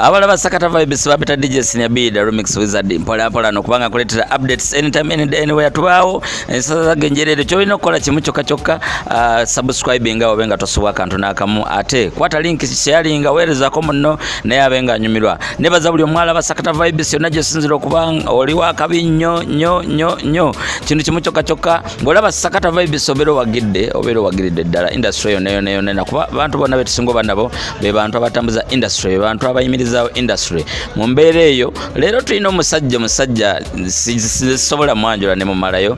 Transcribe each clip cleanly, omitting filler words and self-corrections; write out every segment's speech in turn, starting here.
Abalaba Sakata vibes babita DJ Senior B the remix wizard mpola no kubanga kuletera updates anytime anywhere tubaawo sasa genjerere cyo ino kola kimu kyokka subscribe nga obenga tosuwa kantu nakamu ate kwata link sharinga wereza ko muno naye abenga nyumirwa nebaza buli omwala ba Sakata vibes yonna gye sinzira okubanga oli wa kabi nyo kintu kimu kyokka ngolaba Sakata vibes obero wagidde ddala industry yonna nakuba bantu bonna betusingo banabo be bantu abatambuza industry bantu abayimiriza industry mu mbeera eyo leero tulina omusajja sisobola mwanjula ne mumalayo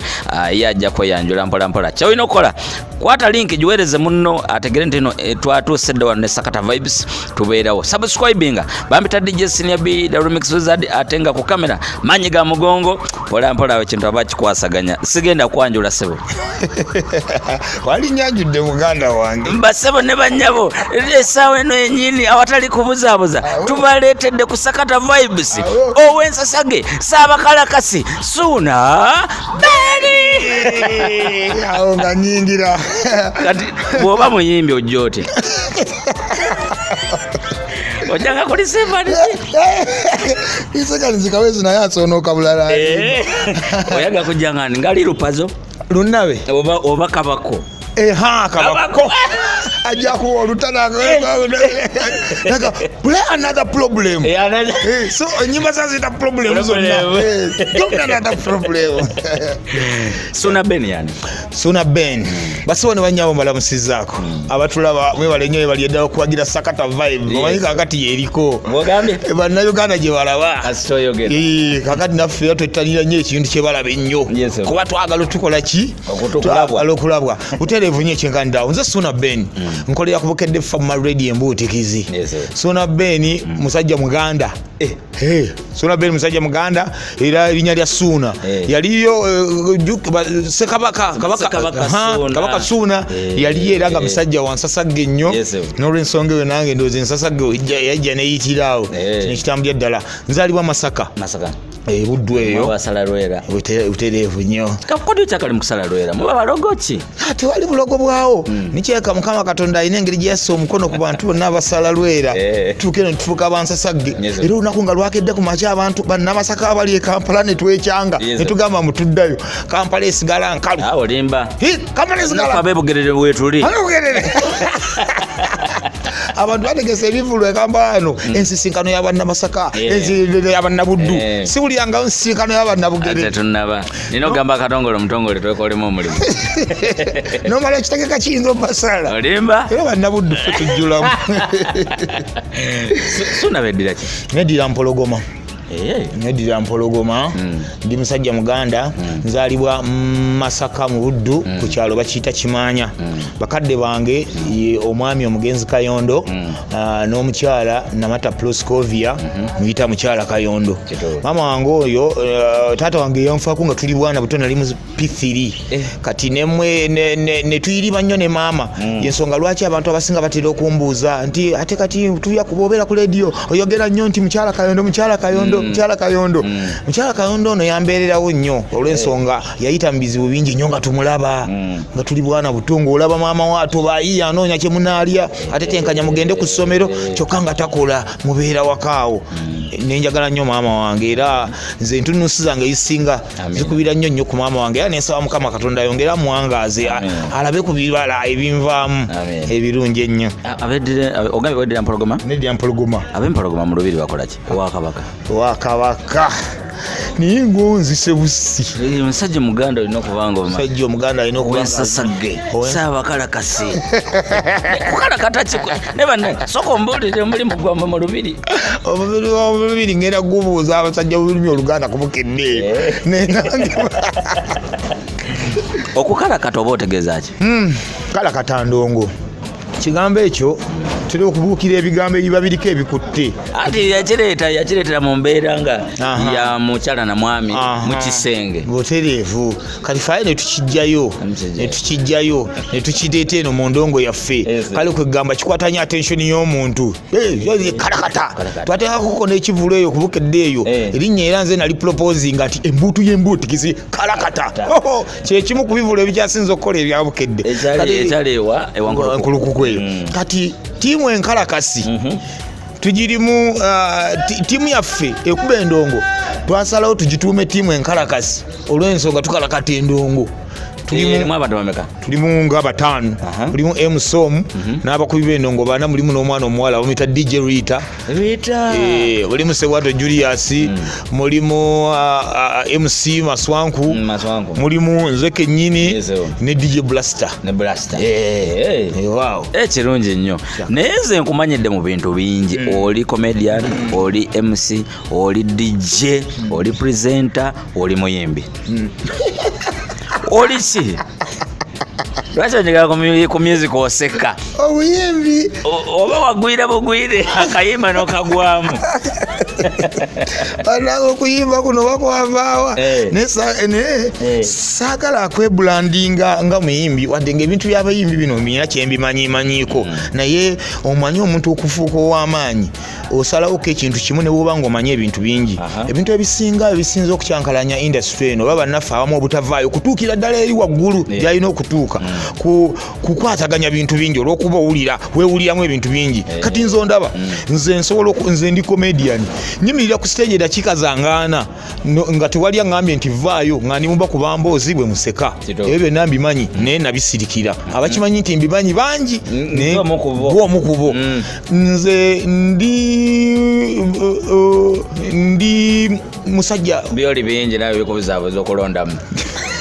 yajja kweyanjula mpola kyawina okola kwata link giwereze muno ategere ntino twatuusedde wano ne Sakata vibes tubeerawo subscribinga bambita DJ Senior B the remix wizard atenga ku kamera manyi ga mugongo mpola ekintu abakikwasaganya sigenda kwanjula sebo wali nyanjudde muganda wange mbasebo ne banyabo esaawa eno enyini awatali kubuzaabuza tubaleetedde ku Sakata vibes Owensasage Omukalakasi Suuna awo nga nyingira kati bwoba muyimbi ojjote ojanga kulisemba iseka nzikawezi naye asoonoka bulala oyaga kujjangani ngali Pazo lunnabe oba kabako kabako ajja kuwa olutana play another problem so nyimba sasa ita problem zonna don't another problem Suuna Ben yani Suuna Ben basone banyabo malamusizaako abatulaba mwebale nnyo bali eddawo kuwagira Sakata vibe omanyika kakati yeriko mugambe bannayuganda gye balaba asitoyogera kakati naffe twetalira nnyo ekintu kye balaba ennyo kuba twagala tukola ki okukulabwa utereevu nnyo ekyenkanidaawo nze Suuna Ben nkolera kubukedde fama radio embuutikizi Suuna Ben musajja muganda Suuna Ben musajja muganda era erinnya lya Suuna yaliyo kabaka Suuna yali era nga musajja wansasagge nnyo n'olwensonga eyo nange ndowooza ensasagge yajja neyitiraawo kino kitambulya ddala nzaalibwa Masaka buddu eyo basalalwera butereevu nnyo kakodi kyakali mukusalalwera muba balogo ki tewali bulogo bwawo nikyeka Mukama Katonda alina engeri gye yassa omukono ku bantu bonna abasalalwera tutuuke ne tufuuka abansasagge era olunaku nga lwakedde ku makya abantu bannamasaka abali e Kampala ne twekyanga ne tugamba mutuddayo Kampala esigala nkalu olimba Kampala esigala abebugerere bwetuli abantu bategese ebivulu e Kampala ano ensisinkano y'abannamasaka y'abannabuddu siwulyanga ensisinkano y'abannabugere tunaba nina ogamba akatongole omutongole twekolemu omulimu nomala ekitegeka kiyinza omasala olimba era bannabuddu ffe tujjulamu Suuna beddira ki neddira mpologoma neddira mpologoma ndi musajja muganda nzaalibwa Masaka mu Buddu ku kyalo bakiyita Kimanya bakadde bange omwami omugenzi Kayondo n'omukyala Namata Proscovia muyita mukyala Kayondo mama wange oyo taata wange yanfaako nga tuli bwana buto nali mu P3 kati nemwe ne tuyiriba nnyo ne maama yensonga lwaki abantu abasinga batera okumbuuza nti ate kati tuya kuboobera ku radio oyogera nnyo nti mukyala Kayondo mukyala Kayondo ono yambeererawo nnyo olw'ensonga yayita mu bizibu bingi nnyo nga tumulaba nga tuli bwana butungo olaba maama waato baayiya anoonya kye munaalya ate tenkanya mugende ku ssomero kyokka nga takola mubeera wakaawo nenjagala nnyo maama wange era nze ntunusi zange ezisinga zikubira nnyo ku maama wange era nensaba Mukama Katonda yongera muwangaaze alabe ku bibala ebinvaamu ebirungi ennyo ogambe weddira mpologoma neddira mpologoma ab'empologoma mu lubiri bakola ki wakabaka niye ngonzise busi musajja muganda olina okubanga musajja omuganda alina Owensasage Omukalakasi kukalakata ki ne banne soko mbuulire mulimu gwamba mu lubiri omubiri ngenda gubuuza abasajja b'olulimi Oluganda kubukedde nenange okukalakata oba otegeeza ki kalakata ndongo kigambo ekyo tuli okubuukira ebigambo ebiba biriko ebikutte ati yakireetera mu mbeera nga ya mukyala na mwami mu kisenge butereevu kati faye ne tukijjayo ne tukireeta eno mu ndongo yaffe kale kwegamba kikwatanya attention y'omuntu kalakata twateekakoko n'ekivulu eyo kubukedde eyo erinnya era nze nali proposinga nti embuutu y'embuutikizi kalakata kyekimu ku bivulu ebikyasinza okukola ebyabukedde ekyaleewa ewankulukukwe kati tiimu enkalakasi tugirimu tiimu yaffe ekuba endongo twasalawo tugituume tiimu enkalakasi olw'ensonga tukalakata endongo. Tulimu nga batano. Mulimu Msom n'abakubi b'endongo bana, mulimu n'omwana omuwala bamuyita DJ Rita. Mulimu Sewato Julius, mulimu MC Maswanku, mulimu nze kennyini ne DJ Blaster. Wow. Kirungi nnyo. Naye nze nkumanyidde mu bintu bingi. Oli comedian, oli MC, oli DJ, oli presenter, oli muyimbi. Oli ki? Lwaki onjagala ku music oseka? Obuyimbi. Oba wagwira bugwire akayimba n'okagwamu. Banaga okuyimba kuno bakwavaawa. Saagala kwebulandinga nga muyimbi wadde ng'ebintu by'abayimbi bino mina kyembimanyiiko. Naye omanyi omuntu okufuuka ow'amaanyi osalawoko ekintu kimu ne bw'oba ng'omanyi ebintu bingi. Ebintu ebisinze okukyankalanya industry eno baba bannaffe abamu obutavaayo kutuukira ddala eri waggulu gy'alina okutuuka kukwataganya bintu bingi olw'okuba weewuliramu ebintu bingi. Kati nze ondaba nze ndi comedian nyimirira ku stage eddakiika zangaana nga tewali aŋŋambye nti vaayo nga ndimumba ku bamboozi bwe museka. Ebyo byonna mbimanyi naye nabisirikira. Abakimanyi nti mbimanyi bangi gwomu ku bo. Nze ndi musajja byoli bingi nawe bikubuzaabuza okulondamu.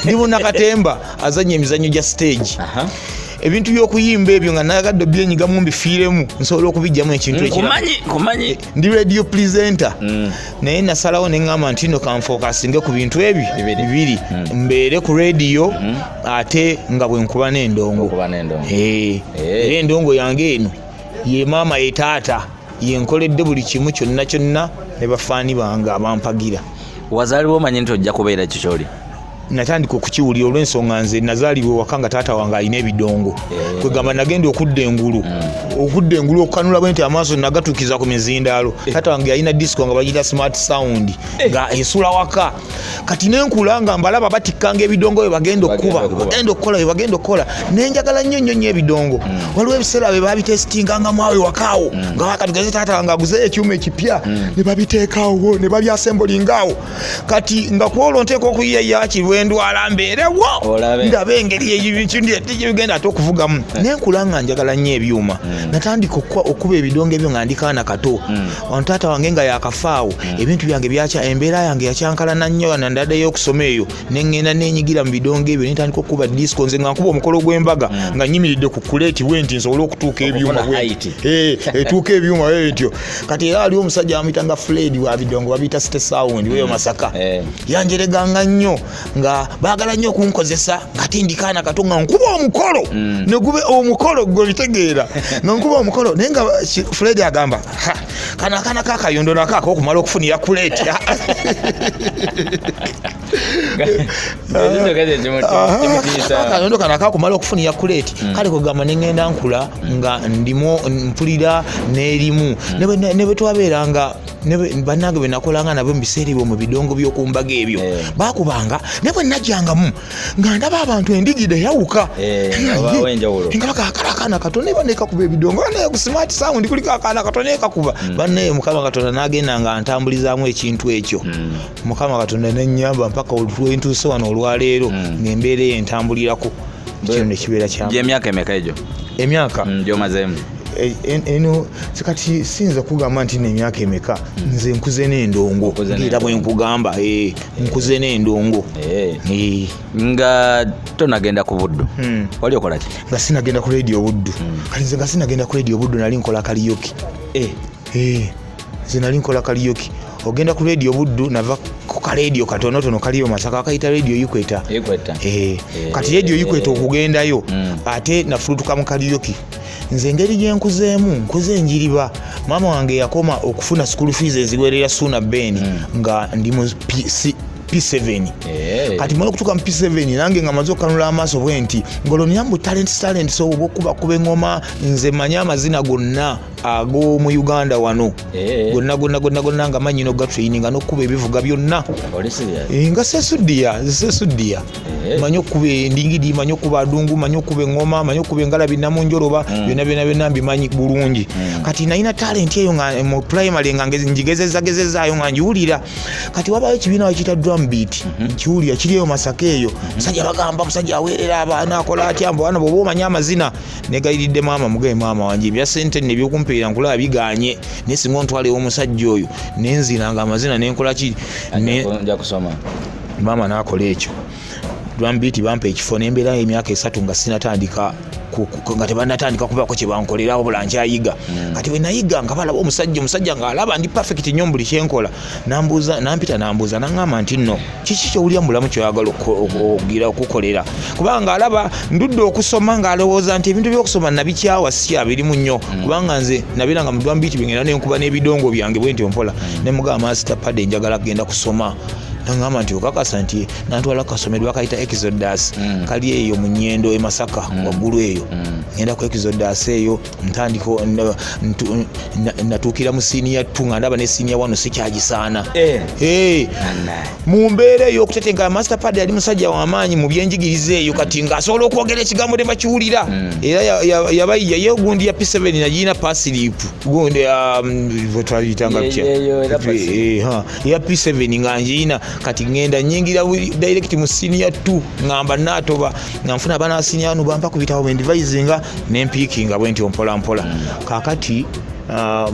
Ndi Bunakatemba azannya emizannyo gya stage. Ebintu by'okuyimba ebyo nga nayagadde byenyigamu mbifiiremu nsobola okubijjamu ekintu kumanyi ndi radio presenter. Naye nasalawo ne ŋŋamba nti no kanfokasinge ku bintu ebyo bibiri mbeere ku radio ate nga bwe nkuba n'endongo. Era endongo yange eno ye maama ye taata yenkoledde buli kimu kyonna ne bafaani bange abampagira. Wazaalibwa omanyi nti ojja kubeera kikyoli? Natandika okukiwulira olw'ensonga nze nazaalibwa ewaka nga taata wange alina ebidongo. Kwegamba nagenda okudda engulu okukanula bwe nti amaaso nagatuukiza ku mizindaalo. Taata wange alina disco nga bagiyita smart sound nga esula waka. Kati nenkula nga mbalaba batikkanga ebidongo bye bagenda okukola nenjagala nnyo ebidongo. Waliwo ebiseera bye babitestinga mwawe wakaawo nga wakatugeze taata wange aguzeyo ekyuma ekipya ne babiteekaawo ne babyasembolingaawo. Kati nga kwolwo nteeka okuyiyayiya ndwala mbeerewo ndaba engeri ebigenda ate okuvugamu. Nenkula nga njagala nnyo ebyuma. Natandika okuba ebidongo ebyo nga ndikaana kato. Wano taata wange nga yakafaawo ebintu byange embeera yange yakyankalana nnyo nandaddeyo okusoma eyo neŋŋenda nenyigira mu bidongo ebyo nentandika okuba disco nze nga nkuba omukolo gw'embaga nga nyimiridde ku kuleeti bwenti nsobole okutuuka ebyuma etuuka ebyuma bwetyo. Kati era aliwo omusajja bamuyitanga Fred wa bidongo babiyita City Sound weyo Masaka yanjereganga nnyo nga baagala nnyo okunkozesa nga tindikaana kato nga nkuba omukolo ne gube omukolo gw'olitegeera nga nkuba omukolo naye nga Fred agamba kana kakayondo nakaako okumala okufunira kuleeti. Akayondo kana kakumala okufunira kuleeti kale kwegamba neŋŋenda nkula nga ndimu mpulira n'erimu ne bwe twabeeranga bannange bwe nakolanga nabo mu biseera ebyo mu bidongo by'okumbaga ebyo baakubanga ne bwe najjangamu nga ndaba abantu endigide yawuka nga bakakala akaana kato ne banekakuba ebidongo naye ku smart sound kuliko akaana kato naye kakuba banne Mukama Katonda n'agenda nga ntambulizaamu ekintu ekyo. Mukama Katonda n'ennyamba mpaka olwentuuse wano olwaleero ng'embeera eyo entambulirako kino ne kibeera kyange. Emyaka emeka egyo? Emyaka gy'omazeemu eno kati sinza kugamba nti n'emyaka emeka. Nze nkuze n'endongo era bwe nkugamba nkuze n'endongo. Nga tonagenda ku buddu wali okola ki? Nga sinagenda ku radio buddu. Kati nze nga sinagenda ku radio buddu nali nkola kaliyoki. Nze nali nkola kaliyoki. Ogenda ku radio buddu nava ku karadio katonotono kaliyo Masaka akayita radio Ikweta. Kati radio Ikweta okugendayo ate nafulutuka mu kaliyoki. Nze engeri gye nkuze enjiriba. Maama wange yakoma okufuna school fees eziwerera Suuna Ben nga ndi mu P7. Kati mwana okutuuka mu P7 nange nga maze okanula amaaso bwe nti ngolonyambu talent so okuba kuba engoma nze manya amazina gonna ago mu Uganda wano gonna nga manyi no training no kuba ebivuga byonna nga sesuddia manyo kuba ndingidi manyo kuba dungu manyo kuba ngoma manyo kuba ngalabi namunjoloba byonna mbimanyi bulungi kati nalina talent eyo nga mu primary nga njigezezaayo nga njiwulira kati wabayo ekibiina wakiyita drum beat nkiwulira kiriyo Masaka eyo musajja bagamba musajja aweerera abaana akola atya mbu bana bwoba omanya amazina negayiridde maama mugaye maama wange bya sente ne byokumpeera nkulaba biganye naye singa ontwalewo omusajja oyo nenziranga amazina nenkola ki nja kusoma maama n'akola ekyo drum beat bampa ekifo n'embeera emyaka 3 nga sinatandika nga tebanatandika kubaako kye bankolerawo bula nkyayiga kati bwe nayiga nga balaba omusajja ng'alaba ndi perfect nnyo buli kyenkola nampita nambuuza naŋŋamba nti nno kiki kyowulira mu bulamu kyoyagala okugira okukolera kubanga alaba ndudde okusoma ng'alowooza nti ebintu by'okusoma nabikyawa si abirimu nnyo kubanga nze nabeeranga mu drum beat bengenda nenkuba n'ebidongo byange bwe nti mpola ne mugamba master pade njagala kugenda kusoma nangamba nti okakasa nti nantwala kasomero bakayita Exodus kali eyo mu Nyendo Masaka waggulu eyo ngenda ku Exodus eyo ntandiko natuukira mu senior 2 nga ndaba ne senior 1 sikyagisaana mu mbeera eyo okutetenga master pad yali musajja w'amaanyi mu byenjigiriza eyo kati ng'asobola okwogera ekigambo tebakiwulira era yabayiya ye gundi ya P7 nagirina paslip gundi twayitanga ya P7 nga njirina kati ngenda nyingira direct mu senior 2 ngamba natoba nganfuna bana senior no bampa kubitawo bendivisinga nempikinga bwenti mpola kakati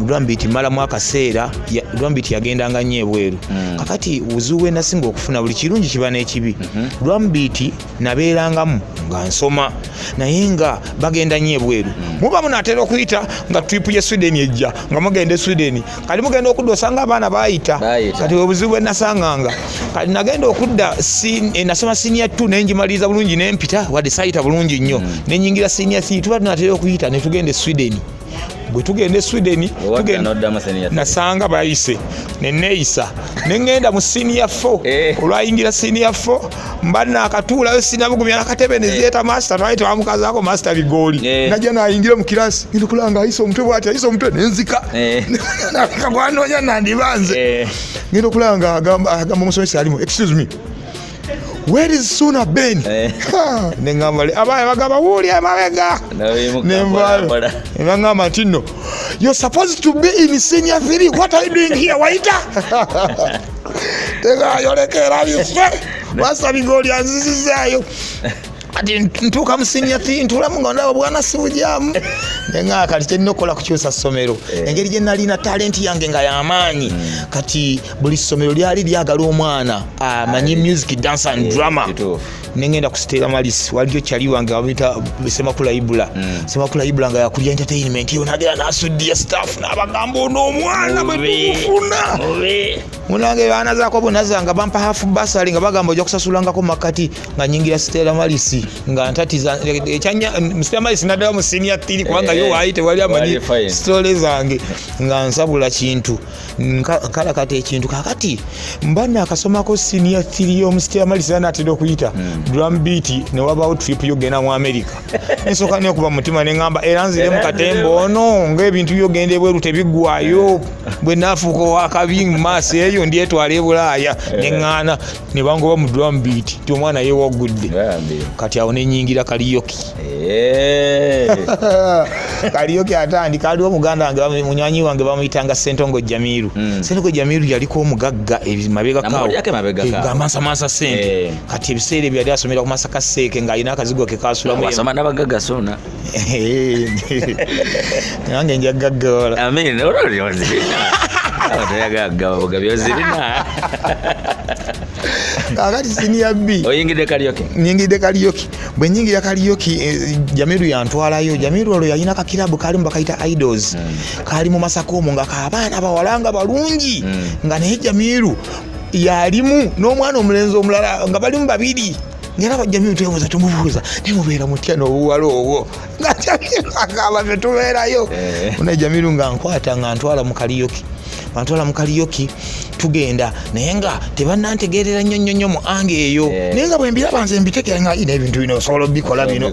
drum beat mala mwaka seera drum beat yagendanga nnyo ebweru kakati uzuwe nasinga okufuna buli kirungi kiba n'ekibi drum beat nabeerangamu nga nsoma naye nga bagenda nnyo ebweru muba munaatera okuyita nga trip ya Sweden ejja nga mugende Sweden kati mugenda okudda osanga abaana bayita kati obuzibu nasanganga kati nagenda okudda nasoma senior 2 nenjimaliriza bulungi nempita wadde sayita bulungi nnyo nenyingira senior 3 tuba tunatera okuyita ne tugende Sweden bwe tugende Sweden nasanga bayise neneeyisa nengenda mu senior 4 olwayingira senior 4 mbana akatuulayo sinabugumya nakatebe nezieta master twali twamukazaako master bigoli najja nayingira mu kirasi ngenda kulanga ayise omutwe bwati ayise omutwe nenzika nakagwanoonya nandibanze ngenda okulanga agamba omusomesa alimu excuse me where is Suuna Ben nengambale abaye bagamba wuli amabega nembayo ngamba tino you're supposed to be in senior 3 what are you doing here waita tega yolekera bife basa bigoli anzizizayo ati ntuka mu senior 3 ntula mu nganda bwana sibujamu nenga kati tennokola kukyusa somero engeri gye nalina talent yange nga yamaanyi kati buli somero lyali lyagala omwana amanyi music dance and drama nengenda ku Stella Malisi waliyo kyali wange abita Semakula Ibula nga yakulya entertainment yo nagera nasuddia staff n'abagamba ono omwana bwekufuna munange bana zaako bonazanga bampa half basali nga bagamba ojja kusasulangako makati nga nyingira Stella Malisi nga ntatiza ekyanya Stella Malisi nadala mu senior 3 kubanga yo waite wali amanyi story zange nga nsabula kintu kala kati ekintu kakati mbana akasomako senior 3 yo Stella Malisi anatera okuyita drum beat ne wabaawo trip yogenda mu America nsooka ne okuba mutima ne ngamba eranzire mu katembo ono ng'ebintu byogenda ebweru tebiggwayo bwe naafuuka wakabi mu maaso eyo ndyetwala e Bulaaya ne ŋŋaana ne bangoba mu drum beat ti omwana yeewagudde kati awo ne nyingira kaliyoki kaliyoki atandika aliwo muganda wange munywanyi wange bamuyitanga Sentongo Jamiru Sentongo Jamiru yaliko omugagga mabega kawo nga mansa sente kati ebiseera byali asomera ku Masaka Seeke ng'alina akazigo ke kaasulamu wasoma n'abagagga Suuna nange njagaggaola amen olwolyozi kakati senior B oyingidde kaliyoki bwe nyingira kaliyoki Jamiru yantwalayo Jamiru olwo yalina kakirabu kalimu bakayita Idols kali mu Masaka omwo nga kaabaana bawalanga balungi nga naye Jamiru yalimu n'omwana omulenzi omulala nga balimu babiri ngera Jamiru twebuuza tumubuuza nemubeera mutya n'obuwala obwo nga Jamiru agamba ffe tubeerayo naye Jamiru nga nkwata nga ntwala mu kaliyoki tugenda naye nga tebannantegeerera nnyo mu ange eyo naye nga bwe mbiraba nze mbitegera nga ina ebintu bino osobola obikola bino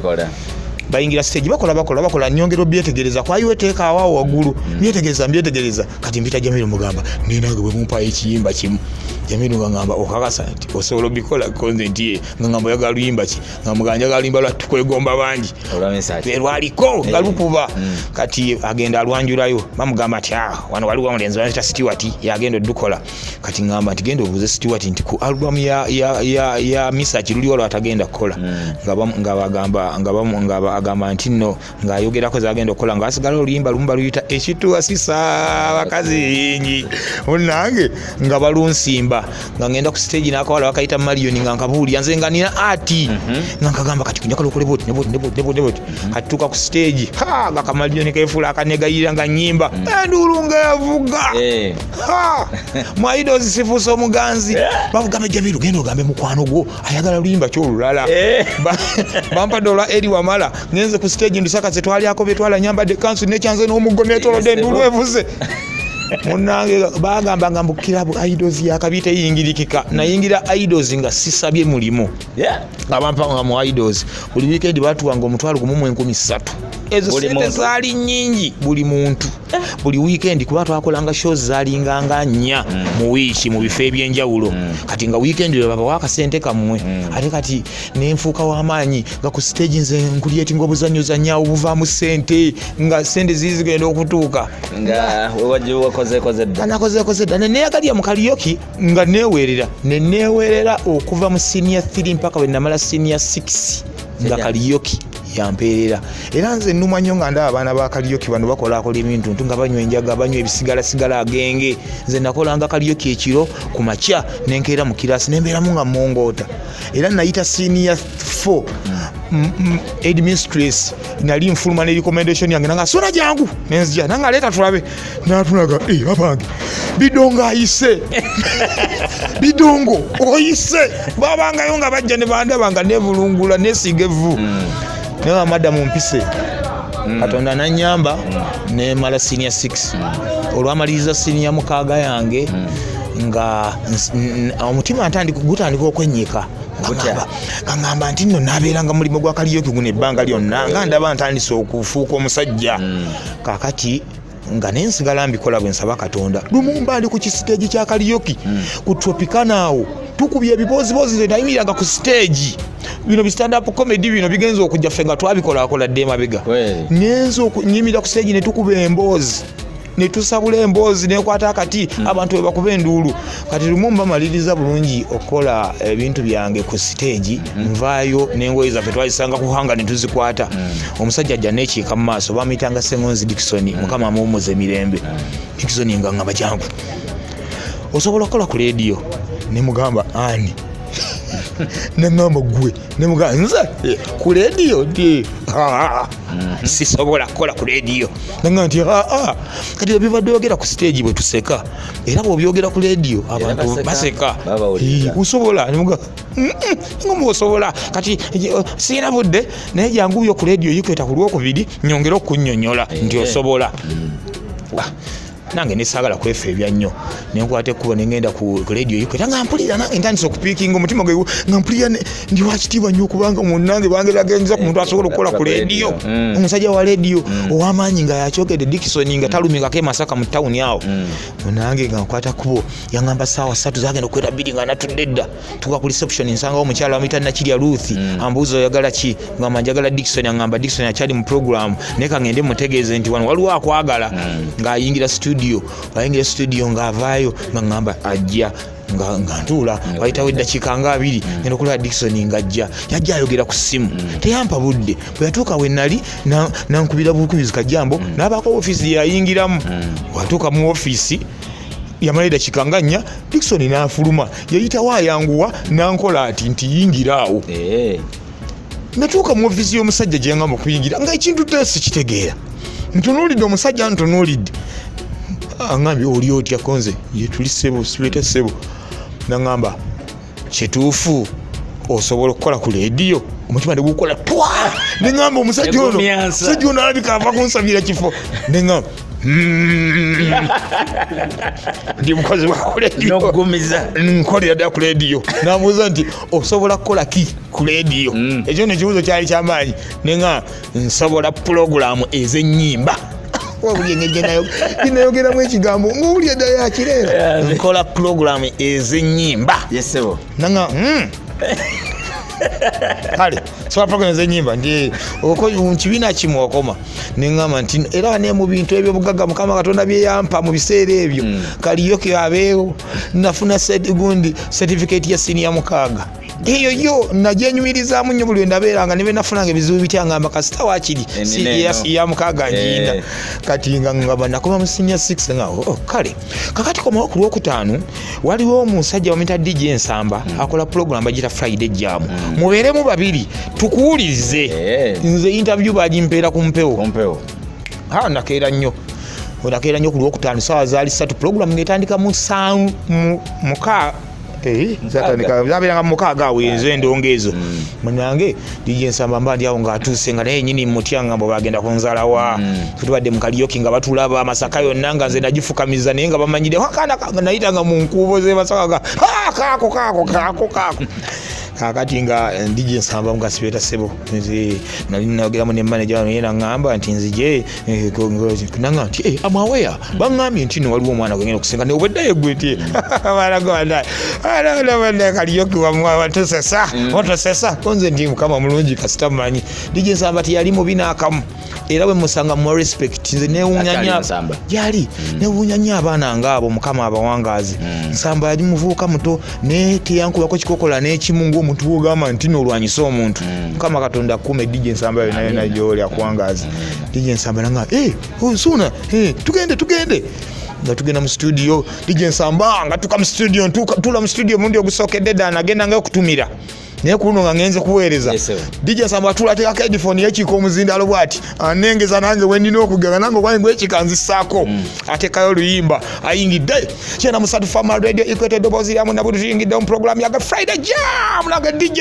bayingira stage bakola nyongero byetegereza kwa iwe teka awo wagulu byetegereza kati mpita Jamiru mugamba ninange bwe mumpa ekiyimba kimu Jamiru ngamba okakasa nti osobola bikola content ye ngamba yaga luyimba ki ngamuganja galimba lwa tukwegomba bangi lwaliko galukuba kati agenda alwanjulayo bamugamba ati wano waliwo omulenzi wa Stewart yagenda dukola kati ngamba ati genda obuze Stewart nti ku album ya Misa kiruli wala atagenda kola ngaba agamba nti no ngayogerako zagenda okukola ngasigala oluyimba lumba luyita ekitu asisa bakazi yingi onange nga balunsimba nga ngenda ku stage nakawala wakaita Marion nga nkabuli yanze nga nina ati nga nkagamba kati kunjaka lokole bot nebot atuka ku stage nga Kamalion kefula akanegayira nga nyimba endulunga yavuga mwaido zisifuso muganzi bavuga Jamiru gendo gambe mukwano gwo ayagala luyimba kyolulala bampa dola eri wamala ngenze ku stage ndisaka zetwali yako betwala nyamba de kansu nechanze no mugonetolo de ndulwevuze munange bagamba ngambu kilabu idols yakabita yingirikika na yingira idols nga sisabye mulimo abampa ngamu idols buli weekend batu wango mutwalo kumumwe 13 ezo sente zali nyingi buli muntu buli weekend kuba twakolanga shows zalinganga nya mu wiiki mu bife byenjawulo kati nga weekend baba waka sente kamwe ate kati nenfuka w'amaanyi nga ku stage nze nkulieti ngobuzanyo za nyawo buva mu sente nga sente zizigenda okutuuka nga wewajiwa koze dana neyagalya mu karaoke nga newerera okuva mu senior 3 mpaka we namala senior 6 nga karaoke yamperera era nze nnuma nnyo nga ndaba abaana ba karaoke bano bakola ebintu nga banywa enjaga banywa ebisigala agenge nze nakolanga karaoke ekiro ku makya nenkeera mu kirasi nembeeramu nga mongoota era nayita senior 4 administrator nali nfuluma ne recommendation yange nanga sura jangu nenzija nanga leta tulabe natunaga babange bidonga ayise bidongo oyise babanga yonga bajja ne banda banga nevulungula nesigevu newa madamu mpise Katonda nanyamba ne mala senior 6 olwamaliriza senior mukaaga yange nga omutima gutandika okwenyika ngamba nti nno nabeeranga mulimo gwa karaoke guno ebbanga lyonna nga ndaba ntandise okufuuka omusajja kakati nga nensigala mbikola bwe nsaba Katonda lumumba ndi ku kisiteegi kya karaoke ku Tropicana awo tukubye ebibozibozi ze nayimiranga ku stage bino bi stand up comedy bino bigenza okujja fenga twabikola dde mabega nyenzo nyimira ku stage ne tukuba emboozi ne tusabula emboozi ne kwata akati abantu bakuba enduulu kati Lumumba maliriza bulungi okola ebintu byange ku stage nvaayo nengoye zaffe twazisanga ku hanga ne tuzikwata omusajja ajja nekiika mu maaso bamitanga Sengonzi Dickson mukama amumuze mirembe Dickson nganga bajangu osobola okola ku radio ne mugamba ani nengamba gwe ne mugamba nze ku radio ndi sisobola kola ku radio nanga nti kati bibadde yogera ku stage bwe tuseka era bw'obyogera ku radio abantu baseka usobola ne mugamba ngomu osobola kati sina budde naye jangu byo ku radio yikweta ku lwokubiri nyongera okunnyonnyola nti osobola nange nesagala kwefe ebya nnyo nenkwate kuba nengenda ku radio yikweta nga mpulira nange ntandise okupiikinga omutima gwe nga mpulira ndi wakitiibwa nnyo kubanga munnange bangeragenza ku muntu asobola okukola ku radio omusajja wa radio ow'amaanyi nga yakyogedde Dickson nga talumingako Masaka mu tawuni awo munange nga nkwata kubo yangamba saawa 3 zagenda okwera 2 nga natudde dda tuka ku reception nsanga omukyala wamuyita Nakirya Ruth ambuuza oyagala ki ngamba njagala Dickson angamba Dickson akyali mu program naye kangende mutegeeze nti wano waliwo akwagala ng'ayingira studio ng'avaayo nga ngamba ajja nga ntula wayitawo eddakiika nga 2 ngenda okulaba Dickson ng'ajja yajja ayogera ku ssimu teyampa budde bwe yatuuka we nali nankubira bukubizi kajambo n'abaako ofiisi yayingiramu watuuka mu ofiisi yamala eddakiika nga 4 Dickson n'afuluma yayitawo ayanguwa nankola ati nti yingiraawo natuuka mu ofiisi y'omusajja gye yangamba okuyingira nga ekintu tesi kitegeera ntunuulidde omusajja ntunuulidde angambye oli otya konze yetuli sebo sibeta sebo nangamba kituufu osobola okukola ku radio omutima negukola twa nengamba omusajja ono alabika ava kunsabira kifo nengamba ndi mukozi wa ku radio n'okugumiza nkolera ddala ku radio namubuuza nti osobola kukola ki ku radio ekyo nekibuuzo kyali kyamaanyi nenga nsobola pulogulaamu ez'ennyimba ginayogeramu ekigambo ngaowulya eddala yakireera nkola pulogulaamu ez'ennyimba yesebo nanga kale sobola pulogulaamu ez'ennyimba ndi kibiina kimu okoma neŋŋamba nti era ne mu bintu ebyobugagga Mukama Katonda byeyampa mu biseera ebyo kaliyoke abeewo nafuna gundi certificate ya senior 6 eyo yo nagyenyumirizaamu nnyo buli wendabeeranga ne benafunanga ebizibu bitya ngamba kasita waakiri ya 6 njiina kati nga nakoma mu senior 6 nga kale kakati komawo ku Lwokutaano waliwo omusajja bamuyita DJ Nsamba akola program bagita Friday Jam mubeeremu babiri tukuwulirize nze interview bagimpeera ku mpewo nakeera nnyo ku Lwokutaano saawa zaali 3 program ng'etandika mu zabeeranga mu 6 awo enzo endongeezo munange DJ Nsamba mba ndi awo ng'atuuse nga naye nnyini mutya nga mbo bagenda kunzalawa tutubadde mu kaliyoki nga batulaba Masaka yonna nga nze nagifukamiza naye nga bamanyire akaana nayitanga mu nkuubo ze Masaka ga kaako kakati nga DJ Nsamba mugasibeeta sebo nali nayogeramu ne manager wange yena ngamba nti nzije nanga nti amwaweya bangambye nti waliwo omwana gwengenda okusenga naye obweddayo gwe nti bana kaliyoki watosesa konze ndi Mukama mulungi kasita mumanyi DJ Nsamba tiyali mubi n'akamu era bwe musanga mu respect nze newunyanya yali newunyanya abaana ng'abo Mukama abawangaazi Nsamba yali muvubuka muto ne teyankubako kikokola n'ekimu ng'omuntu wogamba nti n'olwanyisa omuntu Mukama Katonda akume DJ Nsamba yona gy'oli akuwangaazi DJ Nsamba nanga Suuna tugende nga tugenda mu studio DJ Nsamba nga tuka mu studio tula mu studio mundi ogusookedde ddala nagenda nga okutumira naye kuno nga ngenze kuweereza DJ Nsamba atulateekako headphone yekiika omuzindalo bw'ati anengeza nange wendina okuganga nange obwange ekikanzisaako ateekayo oluyimba ayingidde kyena musatu Fama Radio Equator Dobozi yamu nabudu tuyingidde mu program yaga Friday Jam nange DJ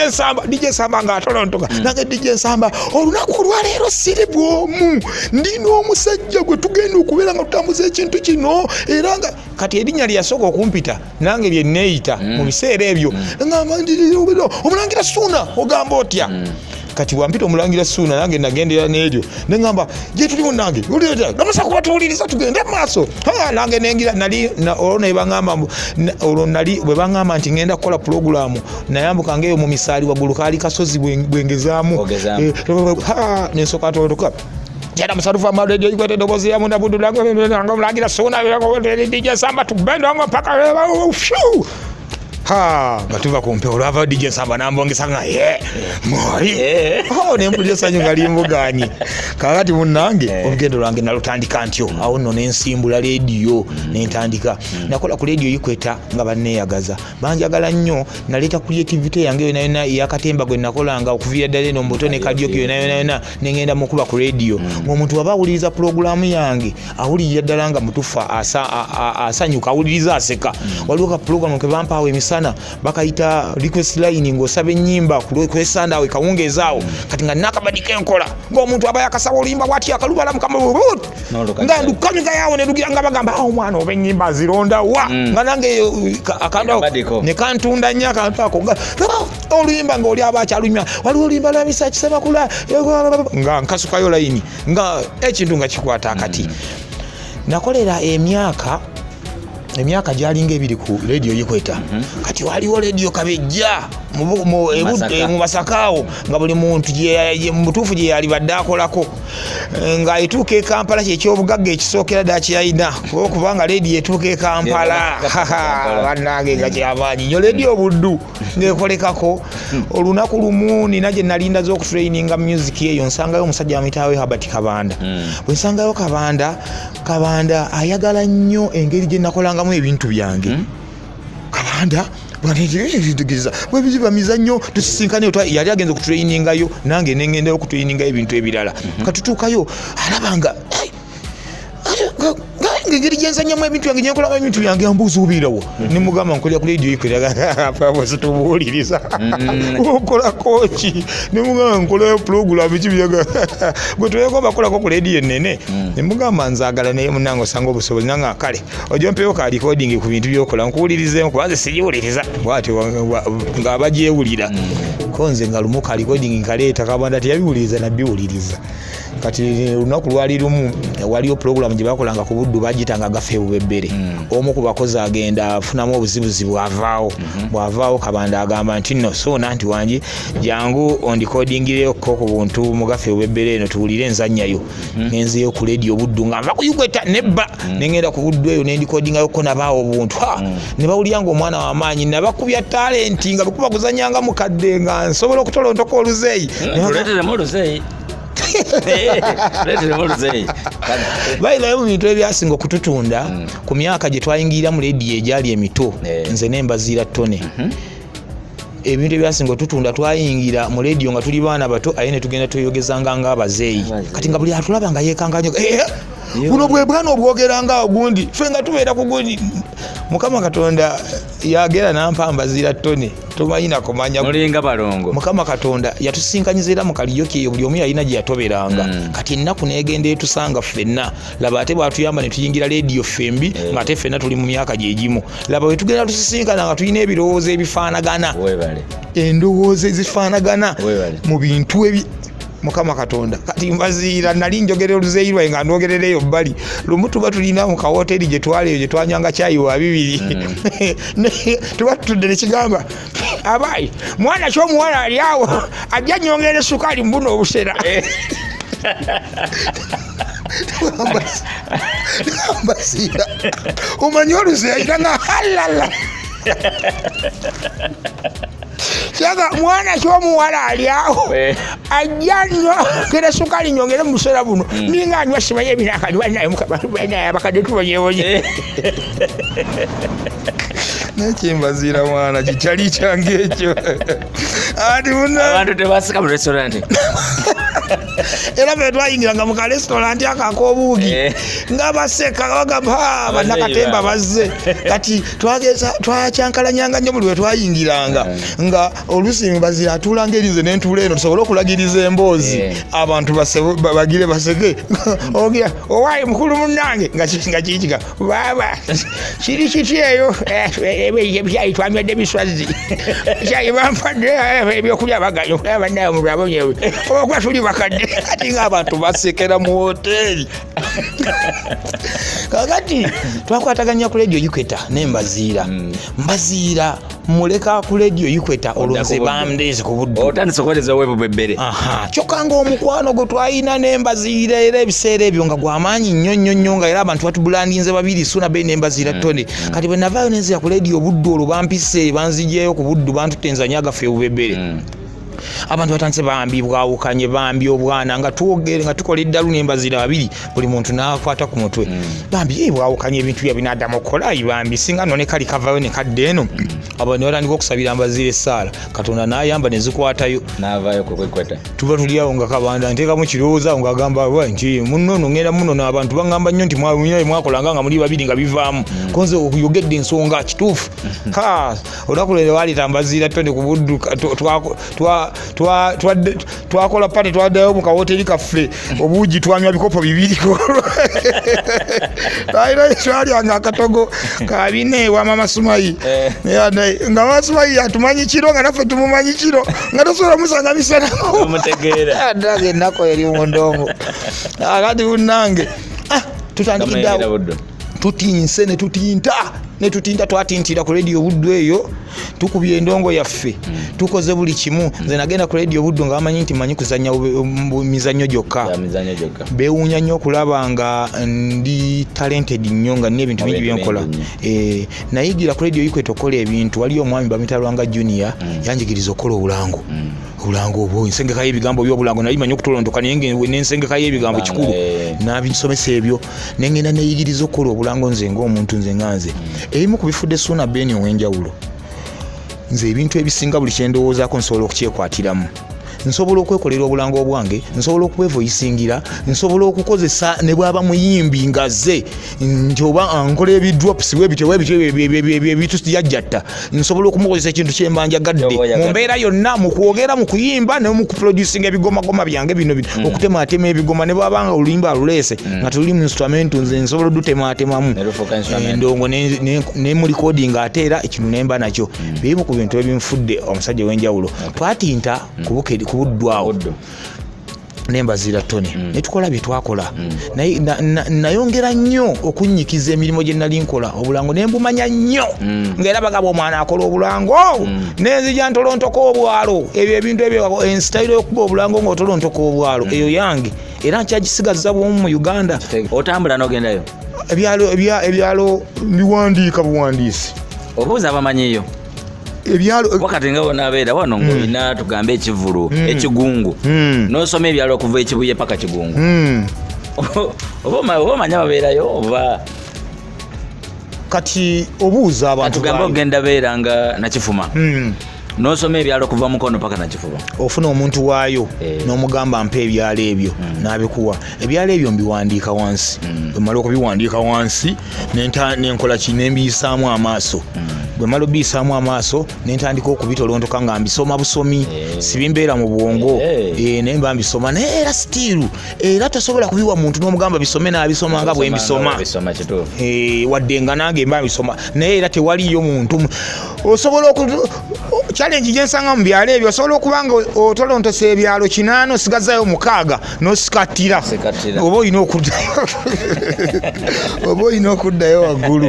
Nsamba nga atolontoka nange DJ Nsamba olunaku olwaleero siri bwomu ndina omusajja gwe tugenda okubeera nga tutambuza ekintu kino era nga kati erinnya lyasooka okumpita nange bye neeyita mu biseera ebyo ngamba omulangira Suuna ogamba otya kati wampita omulangira Suuna nange nagendera n'eryo nengamba gye tuli munange namusa kuba tuwuliriza tugende maaso nange nengira olwo naye bangamba olwo nali bwe bangamba nti ngenda kukola pulogulaamu nayambuka ngeeyo mu misaali waggulu kaali kasozi bwengezaamu nensooka atolotoka jana musarufa amaredio Equator Dobozi yamu nabudu lango mlangira Suuna DJ Nsamba tubenda ngo paka gatuva kumpe olwava DJ Nsamba nambongesa nga mori nempulira sanyu nga limbuganye kakati munnange olugendo lwange nalutandika ntyo awo nno nensimbula leediyo nentandika nakola ku leediyo Equator nga banneeyagaza banjagala nnyo naleeta creativity yange yona eyakatemba gwe nakolanga okuviira ddala eno mbuto ne kadyoki yona nengenda mukuba ku leediyo ng'omuntu waba awuliriza pulogulaamu yange awulirira ddala nga mutufa asanyuka awuliriza aseka waliwo ka pulogulaamu ke bampaawo emisana bakayita request line ng'osaba ennyimba kwesanda awe kawungeezaawo kati nga nakabadika enkola ng'omuntu aba yakasaba oluyimba bw'ati akalubala Mukama nga ndukanyuga yawo ne lugira nga bagamba omwana oba ennyimba zironda wa nga nange akandawo ne kantunda nnyo akantu ako nga oluyimba ng'oli aba akyalunywa waliwo oluyimba lwa misa kisabakula nga nkasukayo layini nga ekintu nga kikwata akati nakolera emyaka gyalinga ebiri ku radio Equator kati waliwo radio Kabejja mu Masakaawo nga buli muntu mutuufu gye yali badde akolako nga etuuka e Kampala kyekyobugagga ekisookera ddala kyeyalina kubanga radio etuuka e Kampala bannange nga kyamaanyi nnyo radio Buddu ng'ekolekako olunaku lumu nina gye nalinda z'okutraininga music eyo nsangayo omusajja bamuyitaawo Habert Kabanda bwe nsangayo Kabanda ayagala nnyo engeri gye nakolangamu ebintu byange Kabanda bwebiziba nnyo tusisinkane yali agenza okutrainingayo nange nengendayo okutrainingayo ebintu ebirala katutuukayo alabanga ngeri gyenzanyamu ebintu byange nyenkolamu ebintu byange ambuuza obiirawo ne mugamba nkolera ku leediyo ikwetapapa situbuuliriza okolako ki ne mugamba nkolerayo pulogulaamu kibyaga gwe twegomba kolako ku leediyo ennene ne mugamba nzaagala naye munange osanga obusobozi nanga kale ojja mpeewo ka recording ku bintu byokola nkuwulirizeemu kubanze sigiwuliriza bwatyo ng'abagyewulira ko nze nga lumu ka recording nkaleeta kabanda teyabiwuliriza nabiwuliriza kati lunaku lwali lumu waliyo program gye bakolanga ku buddu bagitanga gafe bubebbere omu ku bakozi agenda afunamu obuzibuzi bwavaawo kabanda agamba nti nno Suuna nti wangi jangu ondikodingireyo ko ku buntu mu gafe bubebbere eno tuwulire enzannyayo ngenzeyo ku leediyo buddu nga nva kuyugweta nebba nengenda ku buddu eyo nendikodingayo ko nabaawo obuntu ne bawulira ngaomwana w'amaanyi nabakubya talenti nga bekuba kuzanyanga mukadde nga nsobola okutolontoko oluzeeyi bayilayo mu bintu ebyasinga okututunda ku myaka gye twayingirira mu leediyo egyali emito nze nembaziira ttone ebintu ebyasinga otutunda twayingira mu leediyo nga tuli baana bato aye ne tugenda tweyogezanga ng'abazeeyi kati nga buli atulaba nga yeekanganya buno bwe bwana obwogeranga ogundi ffe nga tubeera ku gundi Mukama Katonda yagera nampambaziira ttone tomanyina kumanya mulinga balongo Mukama Katonda yatusinkanyizira mu kaliyoki eyo buli omu yalina gye yatoberanga kati ennaku neegenda etusanga ffenna laba ate bwatuyamba ne tuyingira leediyo fembi ng'ate ffenna tuli mu myaka gyegimu laba bwe tugenda tusisinkana nga tulina ebirowoozo ebifaanagana endowoozo ezifaanagana mu bintu Mukama Katonda kati mbaziira nali njogera oluzeeyi lwaye nga ndogerereyo bbali lumu tuba tulina mu kawooteri gye twaleyo gye twanywanga caayi wa bibiri tuba tutudde ne kigamba abayi mwana ky'omuwala ali awo ajja nnyongera essukaali mu buno obusera mbaziira omanyi oluzeeyi nga halala Saka mwana ky'omuwala ali awo ajja nnyongera sukali nyongere mu busera buno ninga anywa simanyi ebinaka nibalinayo mukabainayo abakadde tubonyebonye nekimbaziira mwana kikyali kyange ekyo ati abantu tebasika mu restaurant era bwe twayingiranga mu karestaurant akak'obuugi nga baseka bagamba bannakatemba bazze kati twakyankalanyanga nnyo buli we twayingiranga nga oluusi mbaziira atuulanga erinze n'entuula eno tusobole okulagiriza emboozi abantu bagire baseke ogira owaayi mukulu munnange nga kiikiga baaba kiri kiti eyo ebyayi twanywedde biswazi kyayi bampadde ebyokulya baganya okulaba bannaye mu lwabonyewe okuba tuli bakadde kati ng'abantu basekera mu woteeri kakati twakwataganya ku leediyo Ikweta nembaziira mbaziira muleka ku leediyo Ikweta olunze bamdeezi ku buddu otandise okuweereza webubebbere kyokka ng'omukwano gwe twayina nembaziira era ebiseera ebyo nga gw'amaanyi nnyo nga era abantu batubulandinze babiri Suuna be nembaziira ttone kati bwe navaayo nenzira ku leediyo buddu olwo bampise banzijeyo ku buddu bantutenzanya agaffe ebubebbere abantu batandise bambi bwawukanye bambi obwana nga twogere nga tukola eddalu nembaziira babiri buli muntu n'akwata ku mutwe bambi bwawukanye ebintu bya binadamu okola bambi singa nno ne kali kavayo ne kadde eno abo ne batandika okusabira mbaziira essaala Katonda n'ayamba ne zikwatayo n'avaayo ku Ikweta tuba tuli awo nga kabanda nteekamu kirowoozo awo ng'agamba nti munono ngenda munono abantu bangamba nnyo nti mwakolanga nga muli babiri nga bivaamu konze okuyogedde ensonga kituufu olunaku lwe waleeta mbaziira ttone ku buddu twakola pati twaddayo mu kawooteri kaffe obuugi twanywa bikopo bibiri twalyanga akatogo kabine wa Mama Sumayi nga Mama Sumayi atumanyi kiro nga naffe tumumanyi kiro nga tosobola musanga misana ddage ennaku eri mu ndongo kati bunnange tutandikidde awo tutinse ne tutinta twatintira ku leediyo buddu eyo tukubye endongo yaffe tukoze buli kimu nze nagenda ku leediyo buddu nga bamanyi nti manyi kuzanya mizannyo gyokka beewuunya nnyo okulaba nga ndi talented nnyo nga nina ebintu bingi byenkola nayigira ku leediyo Ikweta okukola ebintu waliyo omwami bamitalwanga junior yanjigiriza okukola obulango obwo ensengekayo ebigambo by'obulango nali manyi okutolondoka naye n'ensengekayo ebigambo kikulu n'abinsomesa ebyo nengenda neyigiriza okukola obulango nze ng'omuntu nze nganze ebimu ku bifudde Suuna Beni ow'enjawulo nze ebintu ebisinga buli kyendowoozaako nsobola okukyekwatiramu nsobola okwekolera obulango bwange nsobola okwevoisingira nsobola okukozesa ne bwaba muyimbi ngaze nti oba nkola ebidrops ebitu yajjatta nsobola okumukozesa ekintu kyembanja gadde mu mbeera yonna mu kwogera mu kuyimba ne mu kuproducinga ebigomagoma byange bino okutematema ebigoma ne bwabanga olulimba aluleese nga tuli mu instrument nze nsobola odutematemamu endongo ne mu recording ate era ekintu nemba nakyo bimu ku bintu ebinfudde omusajja w'enjawulo twatinta ku buddwawo nembazira Tony netukola bye twakola nayongera nnyo okunyikiza emirimu gye nali nkola obulango nembumanya nnyo ng'era bagaba omwana akola obulango nenzija ntolontoko obwalo ebyo ebintu ebyo ensitayiro y'okuba obulango ng'otolontoko obwalo eyo yange era nkyagisigaza bwomu mu Uganda. Otambula n'ogendayo ebyalo mbiwandiika buwandiisi obuuza abamanyiyo ebyalo wakati nga bonabeera wano ng'olina tugambe ekivulu ekigungu n'osoma ebyalo okuva ekibuye paka kigungu oba omanya babeerayo oba kati obuuza abantu tugambe ogenda beera nga nakifuma n'osoma ebyalo kuva mukono paka nakifuba ofuna omuntu waayo n'omugamba mpa ebyalo ebyo n'abikuwa ebyalo ebyo mbiwandiika wansi bwemala okubiwandiika wansi nenkola ki nembiyisaamu amaaso bwemala obiyisaamu amaaso nentandika okubitolontoka nga mbisoma busomi sibimbeera mu bwongo nemba mbisoma naye era stiru era tosobola kubiwa muntu n'omugamba bisome n'abisoma nga bwe mbisoma wadde nga nange mba mbisoma naye era tewaliyo muntu osobola challenge gyensanga mu byalo ebyo osobola okuba nga otolontose ebyalo 8 osigazayo 6 n'osikatira oba olina okuddayo waggulu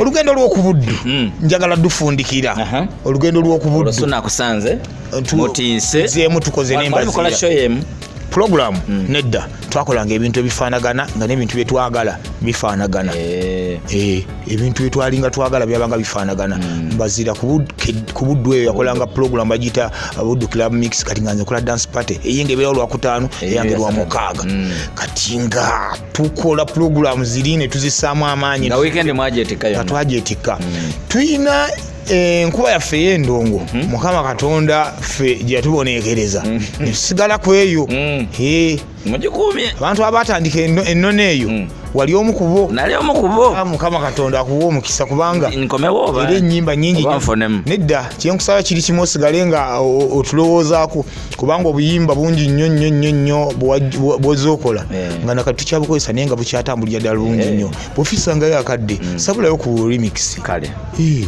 olugendo lw'okubuddu njagala dufundikira olugendo lw'okubuddu Suuna akusanze mutinse zeemu tukoze nembazira program nedda twakolanga ebintu ebifaanagana nga n'ebintu bye twagala bifaanagana ebintu bye twalinga twagala byabanga bifaanagana mbazira ku buddu eyo yakolanga program bagiyita Buddu Club Mix kati nga nze kola dance party eyinga ebeerawo lwakutaano eyange lwa 6 kati nga tukola program ziri ne tuzisaamu amaanyi nga weekend mwajeetikayo twajeetika tuyina enkuba yaffe ey'endongo Mukama Katonda ffe gye yatuboneekereza ne tusigala ku eyo mugikuumye abantu abatandika ennone eyo wali omu kubo nali omu kubo Mukama Katonda akuwa omukisa kubanga nkomewo oba era ennyimba nnyingi nedda kyenkusaba kiri kimu osigale nga otulowoozaako kubanga obuyimba bungi nnyo bwozookola nga nakati tukyabukozesa naye nga bukyatambulira ddala bulungi nnyo bwofiisangayo akadde sabulayo ku remix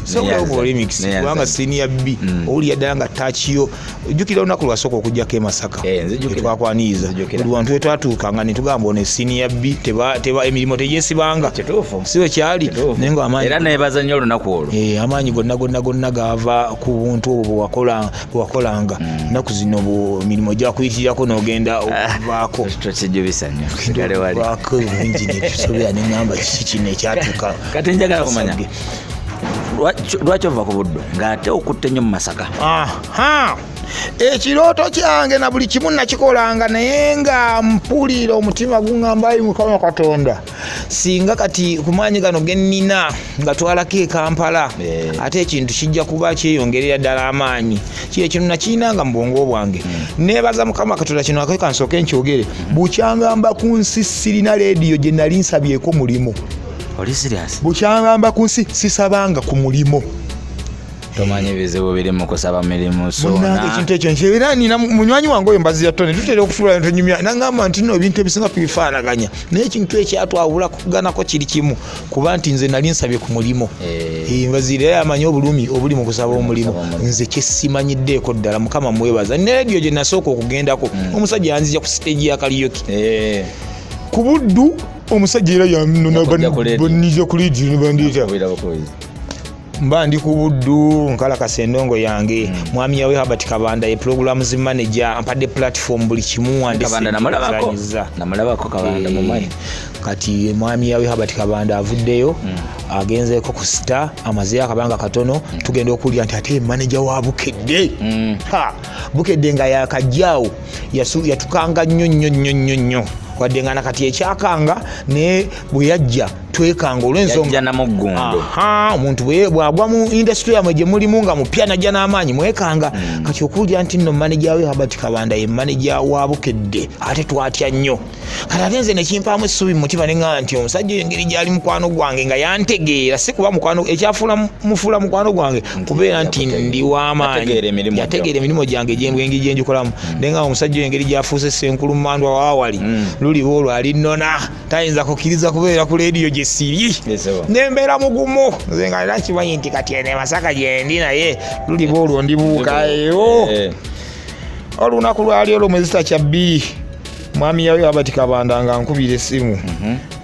sabulayo ku remix kubanga senior B owulira ddala nga takiyo ojjukira olunaku lwasooka okugjako e Masaka twakwaniriza buli wantu wetwatuukanga ne tugamba ono senior B teba emirimu tegyesibanga siwe kyali naye nga amaanyi era nebaza nnyo olunaku olwo amaanyi gonna gava ku buntu obwo bwewakolanga nnaku zino emirimu gyakuyitirako n'ogenda okuvaako tokijubisa nnyo vaako bingi netusobera neŋŋamba kiki kino ekyatuuka kati njagala kumanya lwaki ova ku buddu ng'ate okutte nnyo mu Masaka ekirooto kyange na buli kimu nakikolanga naye nga mpulira omutima guŋŋamba ayi Mukama Katonda singa kati ku maanyi gano gennina nga twalako e Kampala ate ekintu kijja kuba kyeyongerera ddala amaanyi kiri ekintu nakirinanga mu bwongo bwange neebaza Mukama Katonda kino akeka nsooke nkyogere bukyangamba ku nsi sirina leediyo gye nali nsabyeko mulimu oli serious bukyangamba ku nsi sisabanga ku mulimu tomanya ebizibu biri mu kusaba mirimu Suuna ekintu ekyo nkyebera nina munywanyi wange oyo mbazira Tony tutera okufuula ntonyumya nangamba nti nno ebintu ebisinga tubifaanaganya naye ekintu ekyatwawula kuganako kiri kimu kuba nti nze nali nsabye ku mulimu mbazira era amanyi obulumi obuli mu kusaba omulimu nze kyesimanyiddeeko ddala Mukama mwebaza ne rediyo gye nasooka okugendako omusajja yanzija ku siteegi ya kaliyoki ku buddu omusajja era yannoniza ku lidiyo ne bandiita mba ndi ku buddu nkalakasa endongo yange mwami yawe Habert Kabanda ye programs manager ampadde platform buli kimu namalabako Kabanda mumanyi kati mwami yawe Habert Kabanda avuddeyo agenzeeko ku Star amazeyo akabanga katono tugenda okulya nti ate manager wa Bukedde Bukedde nga yakajjaawo yatukanga nnyo wadde nga nakati ekyakanga ne bwe yajja twekanga olw'ensonga omuntu bwagwa mu industry yamwe gye mulimu nga mupya najja n'amaanyi mwekanga kati okuwulira nti nno manager we Herbert Kabanda ye manager wa Bukedde ate twatya nnyo kati ate nze nekimpaamu essuubi mu mutima ne ŋŋamba nti omusajja engeri gy'ali mukwano gwange nga yantegeera si kuba mukwano ekyamufuula mukwano gwange kubeera nti ndi w'amaanyi yategeera emirimu gyange gyengeri gye njikolamu naye nga omusajja engeri gy'afuuse Ssenkulu Mmandwa waawali luliba olwo ali nnona tayinza kukkiriza kubeera ku leediyo gye siri nembeera mugumu nze nga era kimanyi nti kati ene Masaka gye ndi naye luliba olwo ndibuukayo olunaku lwali olwo mwezi takyabbi mwami yawe Herbert Kabanda nga nkubira essimu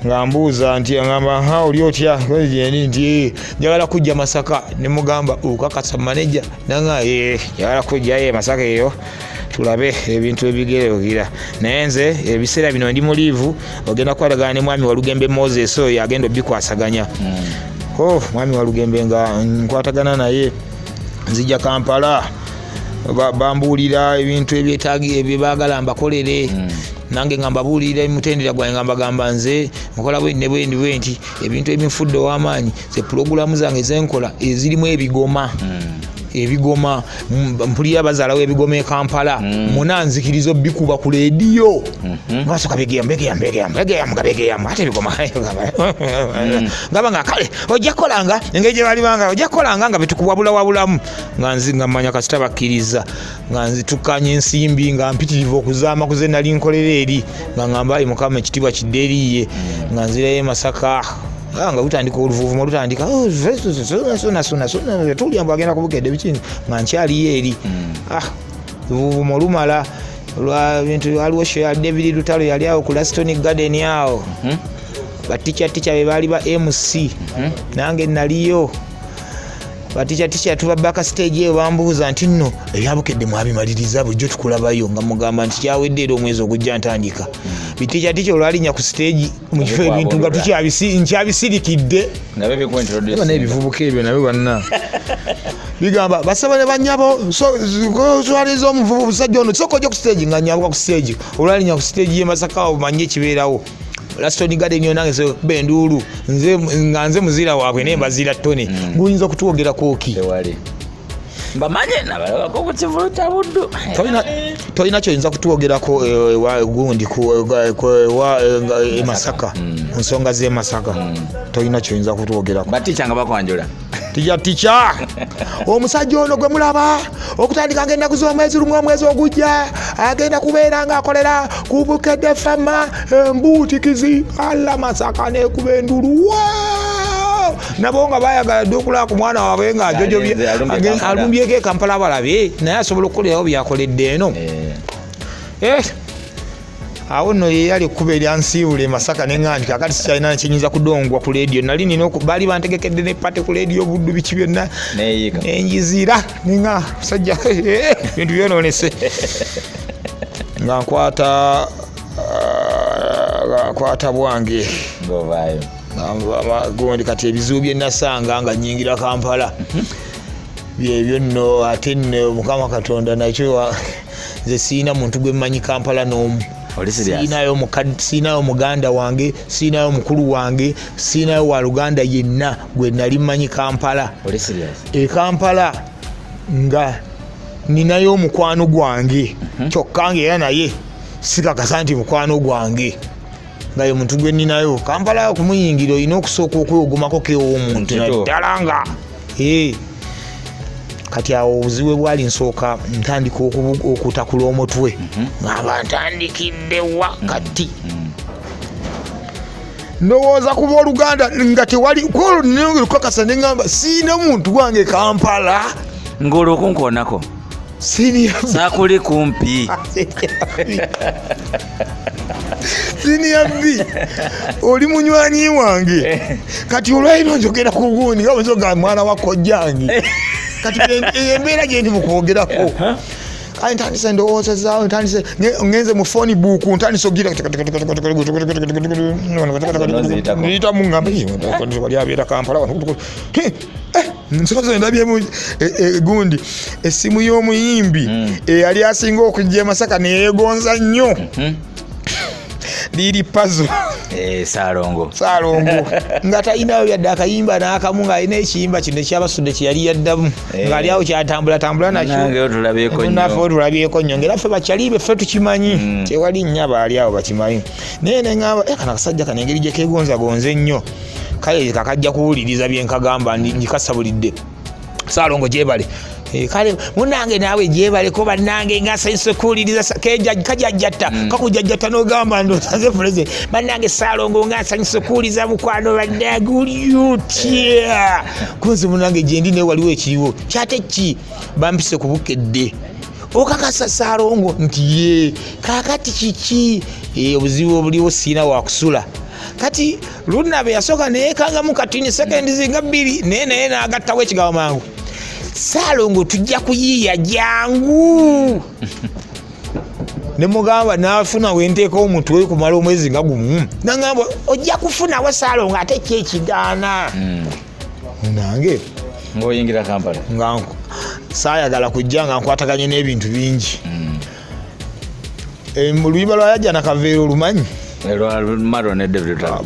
nga mbuuza nti ngamba oli otya gyendi nti njagala kujja Masaka ne mugamba okakasa manager nanga njagala kujja Masaka eyo tulabe ebintu ebigereogira naye nze ebiseera bino ndi mu liivu ogenda kwalagana ne mwami Walugembe Moses oyo agenda obikwasaganya mwami Walugembe nga nkwatagana naye nzija Kampala bambuulira ebintu ebyebagala mbakolere nange nga mbabuulira mutendera gwange nga mbagamba nze nkola bwe nti ebintu ebinfudde ow'amaanyi ze pulogulamu zange zenkola ezirimu ebigoma mpulira bazaalawo ebigoma e Kampala munanzikirizo bikuba ku leediyo ngasoka begeyamu ate ebigoma ngaba nga kale ojja kolanga engeri gye bali banga ojja kolanga nga betukubwabulawabulamu nga nzinga mmanya kasita bakkiriza nga nzitukanya ensimbi nga mpitirivu okuzaama kuze nali nkolera eri nga ngamba Mukama ekitiibwa kidde nga nzirayo Masaka nga utandika oluvuvumo lutandika Suuna tulya mbu agenda ku Bukedde biki nga nkyaliyo eri oluvuvumo lumala lwa bintu waliwo show David Lutalo yali awo ku Laston Garden awo baticha be baali ba MC nange naliyo baticha tuba back stage eyo bambuuza nti nno ebyabukedde mwabimaliriza bulijjo tukulabayo nga mugamba nti kyawedde era omwezi ogujja ntandika biticha olwalinya ku stage mu kifo ebintu nga nkyabisirikidde n'ebivubuka ebyo nabyo banna bigamba basaba ne bannyabo twaliza omuvubu busajja ono sooka ojja ku stage nga nyabuka ku stage olwalinya ku stage y'e Masaka omanye ekibeerawo Laston Garden yonange se benduulu nze muzira waabwe naye mbazira ttone guyinza okutwogera kooki mbamanye nabalaba ko kivulu kya buddu tolina kyoyinza kutwogerako gundi Masaka nsonga z'e Masaka tolina kyoyinza kutwogerako baticha nga bakwanjula ticha omusajja ono gwe mulaba okutandika ng'ennaku z'omwezi lumu omwezi ogujja agenda kubeera ng'akolera ku Bukedde Fama embuutikizi alla Masaka n'ekuba endulu nabo nga bayagala dde okulaba ku mwana waabwe nga alumbyeko e Kampala balabe naye asobola okukolerawo byakoledde eno awo nno yeyali ekkuba eryansiibula e Masaka neŋŋandi kakati sikyalina nakyenyinza kudongwa ku leediyo nali nina baali bantegekedde nepate ku leediyo buddu biki byonna nenjizira ninga musajja bintu byonoonese nga nkwata bwange gondi kati ebizibu bye nasanga nga nnyingira Kampala byebyo nno ate nno Mukama Katonda nakyo nze siina muntu gwe mmanyi Kampala n'omu siinayo muganda wange siinayo mukulu wange siinayo wa Luganda yenna gwe nali mmanyi Kampala Kampala nga ninayo omukwano gwange kyokka nga era naye sikakasa nti mukwano gwange nga ye muntu gwe ninayo Kampala okumuyingira olina okusooka okwegomako kew'omuntu naddala nga kati awo obuzibu bwali nsooka ntandika okutakula omutwe ngaba ntandikidde wakati ndowooza kuba Oluganda nga tewali kwolwo ninongera okukakasa ne ngamba siina muntu wange Kampala ng'olwo okunkoonako saakuli kumpi siniya bbi oli munywanyi wange kati olwalino njogera ku gundi nga bwezoga mwana wa kojjange kati embeera gye ndi mukwogerako kale ntandise ndowooza zaawe ntandise ngenze mu phone book ntandise ogira niyitamu ngamba wali abeera Kampala nsoze ndabyemu gundi essimu y'omuyimbi eyali asinga okujja e Masaka neyegonza nnyo liri Pazo Salongo nga talinayo yadde akayimba n'akamu ng'alina ekiyimba kino ekyabasudde kye yali yaddamu ng'ali awo kyatambula nakyo naffe otulabyeko nnyo ng'era ffe bakyalibe ffe tukimanyi tewali nnyo abaali awo bakimanyi naye neŋŋamba kana akasajja kano engeri gye keegonzagonza ennyo kale kakajja kuwuliriza bye nkagamba ndikasabulidde Salongo gyebale kale munange naawe gyebaleko bannange nga nsanyuse kuwuliriza kajajjatta kakujajjatta n'ogamba ndotaze fuleze bannange Salongo nga nsanyuse kuwuliriza mukwano bannange oli otya kunze munange gye ndi naye waliwo ekiriwo kyate ki bampise ku bukedde okakasa Salongo nti ye kaakati kiki obuzibu obuliwo siina wakusula kati Lunabe yasooka neyekangamu katini sekendi zinga 2 naye n'agattawo ekigawo mangu Salongo tujja kuyiiya jangu ne mugamba naafuna wenteeka omutwe kumala omwezi nga gumu nangamba ojja kufunawo Salongo ate kyekigaana nange ng'oyingira Kampala nga saayagala kujja nga nkwataganye n'ebintu bingi luyimba lwayajja nakaveera olumanyi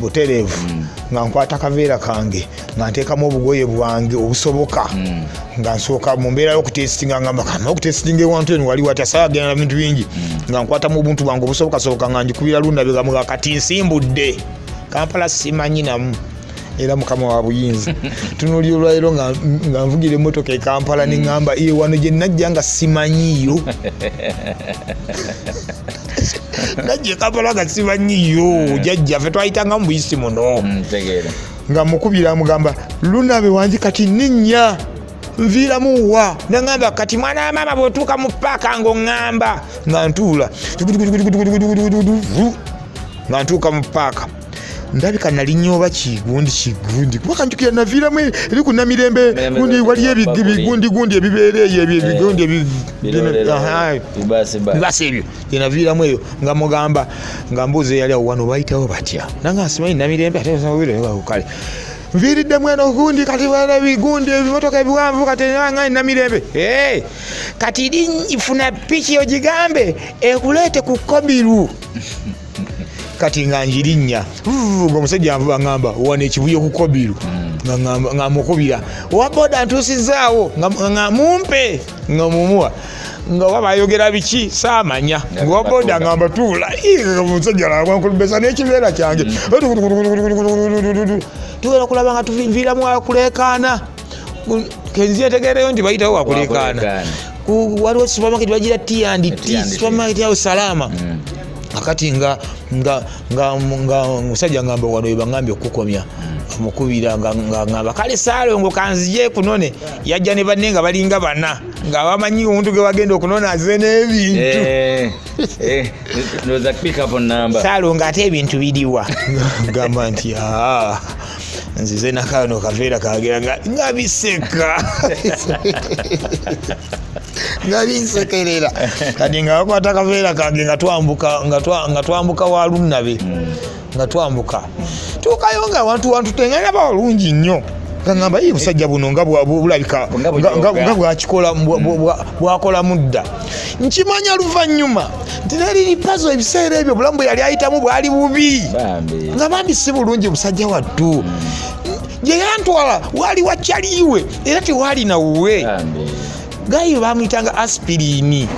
butereevu nga nkwata kaveera kange nga nteekamu obugoye bwange obusoboka nga nsooka mu mbeera y'okutestinga ngamba kama okutestinga ewantu eno wali watya saagenda na bintu bingi nga nkwatamu obuntu bwange obusobokasoboka nga njikubira Lunabe nga kati nsimbudde Kampala simanyi namu era mukama wa buyinza tunuli olwaliro nga nvugira emmotoka e Kampala ne ŋŋamba wano gye najja nga simanyiyo najja Kampala nga simanyiyo jjajjaffe twayitanga mu buyisi muno nga mukubira amugamba Lunabe wangi kati ninnya nviiramu wa naŋŋamba kati mwana wa maama bw'otuuka mu Paka ng'oŋŋamba nga ntuula nga ntuuka mu Paka ndabika nali nnyo kigundi kuba kanjukira naviiramu eri ku Namirembe gundi wali ebigundi ebibeera eyo ebigundi bibasa ebyo gye naviiramu eyo nga mugamba nga mbuuza eyali awo wano bayitawo batya nanga simanyi Namirembe ate kale nviiridde mweno gundi kati wala bigundi ebimotoka ebiwanvu kati nga Namirembe kati ifuna piki ogigambe ekuleete ku Kobiru kati nga njirinnya ng'omusajja anvuba ngamba wano ekibuye ku Kobiru nga mukubira owa boda ntuusizaawo nga mumpe nga mumuwa nga wabayogera biki saamanya ng'owa boda ngamba tuula omusajja lagwankulubesa n'ekibeera kyange tuwera kulaba nga tuviiramu wakuleekaana kenziyetegereyo nti bayitawo wakuleekaana waliwo supermarket bagira T&T supermarket yawo Salama akati nga musajja ngamba wano ebangambye okukomya mukubira nga kale Salongo kanzije kunone yajja ne banne nga balinga bana nga bamanyi omuntu ge bagenda okunona aze n'ebintu ndoza pick up number Salongo ate ebintu bidiwa ngamba nti nzize nakano kaveera kagera nga biseka nga binsekerera kati nga bakwata kaveera kange nga twambuka wa Lunabe nga twambuka tukayo nga wantu tengana balungi nnyo ngamba musajja buno nga bulabika nga bwakikola bwakola mudda nkimanya luvannyuma nti naliri Pazo ebiseera ebyo bulamu bwe yali ayitamu bwali bubi nga bambi si bulungi musajja wattu gye yantwala wali wakyaliiwe era tewali nawuwe gayi bamuyitanga aspirini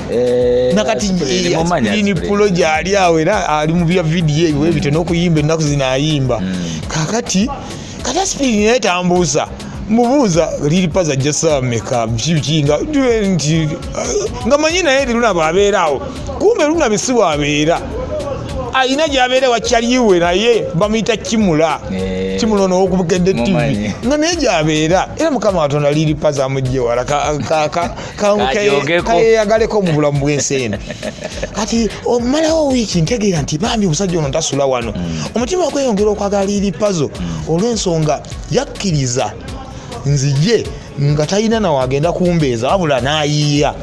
nakati aspirini pulo gyali awo era ali mu bya vidiyo ebyo ebyo n'okuyimba ennaku zinaayimba kakati aspirini naye tambuusa mubuuza liri Pazo ajja ssaawa mmeka kikinga nti nga manyi naye Lunabe abeeraawo kumbe Lunabe si bwabeera ayina gy'abeera wakyaliiwe naye bamuyita Kimula ono w'okubukedde TV nga naye gy'abeera era Mukama Katonda liri Pazo amugye wala kayeyagaleko mu bulamu bw'ensi eno kati omalawo wiiki ntegeera nti bambi omusajja ono tasula wano omutima okweyongera okwagala liri Pazo olw'ensonga yakkiriza nzije nga talina nawagenda kumbeeza wabula n'ayiiya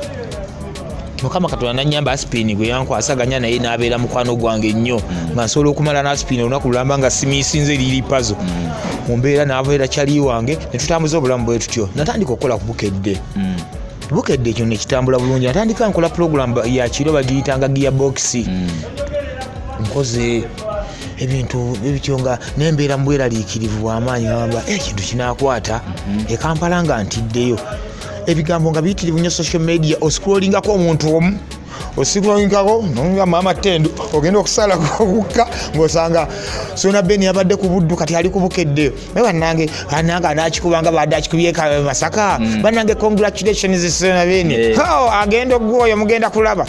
Mukama Katonda nanyamba aspini gwe yankwasaganya naye n'abeera mukwano gwange nnyo nga nsobola okumala n'aspini olunaku lulamba nga simiisinze liri Pazo mu mbeera n'abeera kyali wange ne tutambuza obulamu bwe tutyo natandika okukola ku bukedde ekyo ne kitambula bulungi natandika nkola program ya kiro bagiyitanga gearbox nkoze ebintu ebikyonga nembeera mbweraliikirivu w'amaanyi ngamba ekintu kinakwata Kampala nga ntiddeyo ebigambo nga biyitirivu nnyo social media oscrollingako omuntu omu osigulingako nonga mama tendo ogenda okusala kukka ngosanga Suuna Beni yabadde ku buddu kati ali kubukedde bannange ananga anakikubanga badde akikubye Masaka bannange congratulations Suuna Beni agenda ogwoyo mugenda kulaba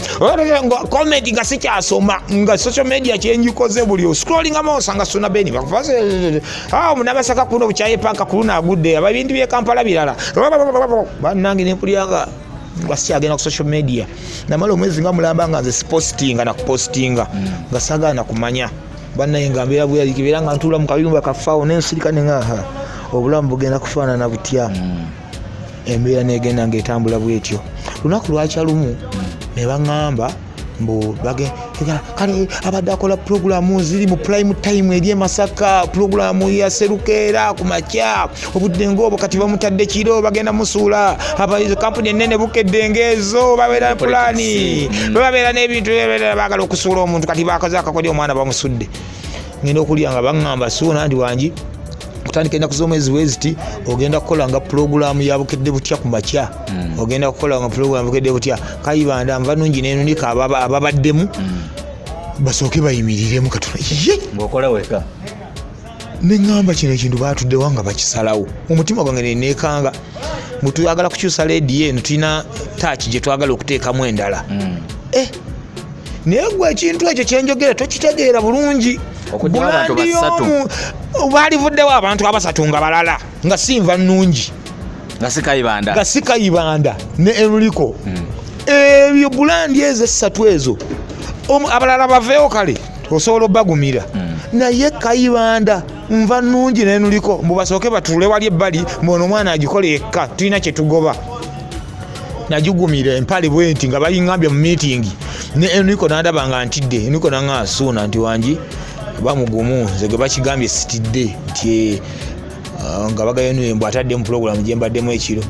comment nga sikyasoma nga social media kyenjikoze buli scrolling ama osanga Suuna Beni bakufaze munabasaka kuno buchaye Paka kuluna agudde ababintu bye Kampala birala bannange nempulyanga basi agenda ku social media namala omwezi nga mulamba nga nze postinga na postinga nga sagana kumanya bannaye nga mbeera bwe yalikibera nga ntula mu kabirumba kafaawo n'ensirika ne ngaha obulamu bugenda kufaanana butya embeera negenda ng'etambula bwetyo lunaku lwakya lumu ne baŋŋamba mbu kale abadde akola puroguramu ziri mu prime time eri Masaka puroguramu ya serukeera ku makya obudde ng'obwo kati bamutadde kiro bagenda musuula abayizi kampuni ennene bukedde ng'ezo babeera pulaani babeera n'ebintu baagala okusuula omuntu kati bakaze akakodya omwana bamusudde ngenda okulya nga baŋŋamba Suuna ndi wangi kutandika ennaku z'omwezi weziti ogenda kukola nga puroguramu ya bukedde butya ku makya ogenda kukola nga puroguramu bukedde butya Kayibanda nva nungi nenunika ababaddemu basooke bayimiriremu katuna ng'okola weka neŋŋamba kino ekintu baatuddewo nga bakisalawo omutima gwange nenekanga mutuyagala kukyusa leediyo eno tulina taaki gye twagala okuteekamu endala naye gwe ekintu ekyo kyenjogera tokitegeera bulungi okujjawo abantu basatu balivuddewo abantu abasatu nga balala nga sinva nnungi nga si Kayibanda ne Enrico ebyo bulandi ezo essatu ezo abalala baveewo kale osobola obbagumira naye Kayibanda nva nnungi ne Enrico mbu basooke batuule wali ebbali mbona omwana agikola ekka tulina kyetugoba najugumira empale bwenti nga bayiŋŋambye mu meeting ne Enrico n'andaba nga ntidde Enrico naŋŋa Suuna nti wangi bamugumu nze gwe bakigambye sitidde nti nga bagayo mbw atadde mu puroguramu gye mbaddemu ekiro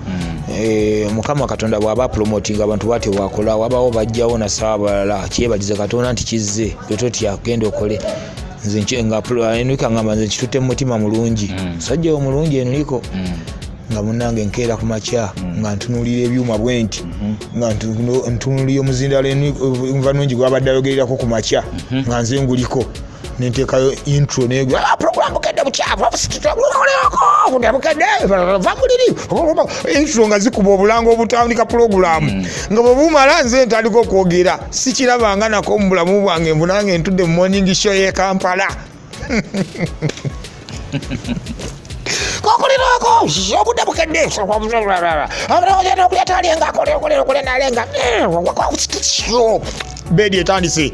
Mukama Katonda bw'aba promoting abantu bwate wakola wabawo bajjawo na sawa balala kyebalize Katonda nti kizze totya genda okole nze nga Enrico ngamba nze kitutte mu mutima mulungi musajja omulungi Enrico nga munange nkeera ku makya nga ntunulira ebyuma bwenti nga ntunulira omuzindalo nva nungi gwabadde ayogererako ku makya nga nze nguliko nenteekayo intro negwe program bukedde bukyavu intro nga zikuba obulango obutandika puroguramu nga bwe bumala nze ntandika okwogera sikirabanga nako mu bulamu bwange mbunange ntudde mu morning show y'e Kampala kokulirako obudde bukedde abulagenda okulyatalenga akolenalenga bedi etandise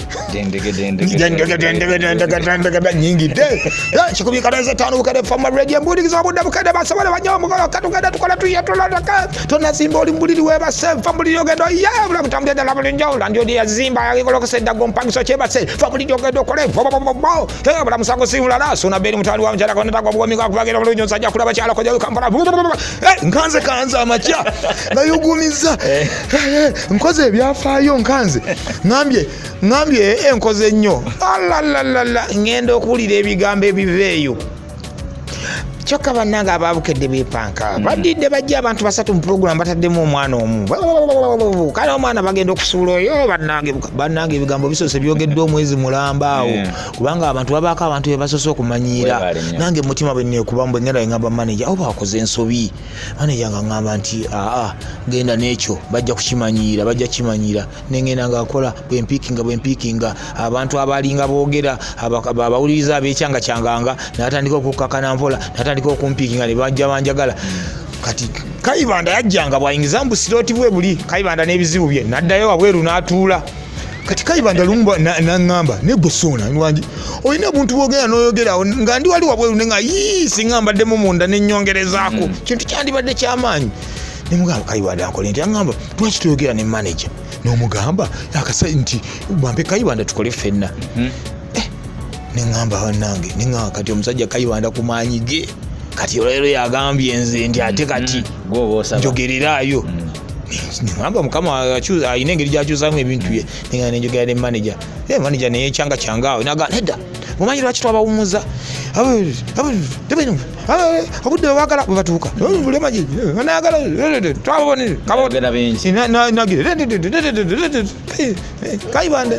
nyingidde kikubikalaze tano bukadde fama radio mbuligiza obudde bukadde basobole banyomukola katugenda tukola tuyatulaka tonazimba oli mbuliri webase famuliri ogenda yabula kutambula ddala bulinjawula ndiodi yazimba yakikolokosedda gompangiso kyebase famuliri ogenda okole bula musango simulala Suuna Beni mutali wa mchala konetagwa bwomika kubagira bulungi nsajja kulaba kyala koja Kampala nkanze kanza amakya ngayugumiza nkoze ebyafaayo nkanze ngambye enkoze nnyo alalala ngenda okuwulira ebigambo ebiveeyo kyokka bannange ababukedde bepanka badidde bajja abantu basatu mu program bataddemu omwana omu kale omwana bagenda okusuula oyo bannange ebigambo bisoose byogedde omwezi mulamba awo kubanga abantu babaako abantu bebasoose okumanyiira nange mutima bwe neekubamu bwe ngenda ngamba manager oba wakoze ensobi manager nga ngamba nti genda n'ekyo bajja kimanyiira nengenda nga akola bwempiikinga abantu abalinga boogera abawuliriza ab'ekyangakyanganga natandika okukakana mpola natandika okumpiikinga ne bajja banjagala kati Kayibanda yajjanga bwayingiza mbu siroti bwe buli Kayibanda n'ebizibu bye naddayo wabweru n'atuula kati Kayibanda lumba naŋŋamba negwe Suuna nwangi olina obuntu bwogera n'oyogerawo nga ndi wali wabweru nenga siŋŋambaddemu munda n'ennyongerezaako kintu kyandibadde ky'amaanyi nemugamba Kayibanda nkole nti aŋŋamba lwaki toyogera ne manager n'omugamba akasa nti bampe Kayibanda tukole ffenna neŋŋamba bannange neŋŋamba kati omusajja Kayibanda ku maanyi ge kati olwero yagambye nze nti ate kati njogereraayo neŋŋamba Mukama alina engeri gyakyusaamu ebintu bye neŋŋamba nenjogera ne manager manager neyekyanga awo naga nedda mumanyi lwaki twabawumuza obudde bwebagala bwe batuuka bulemaji nagala twababonere Kayibanda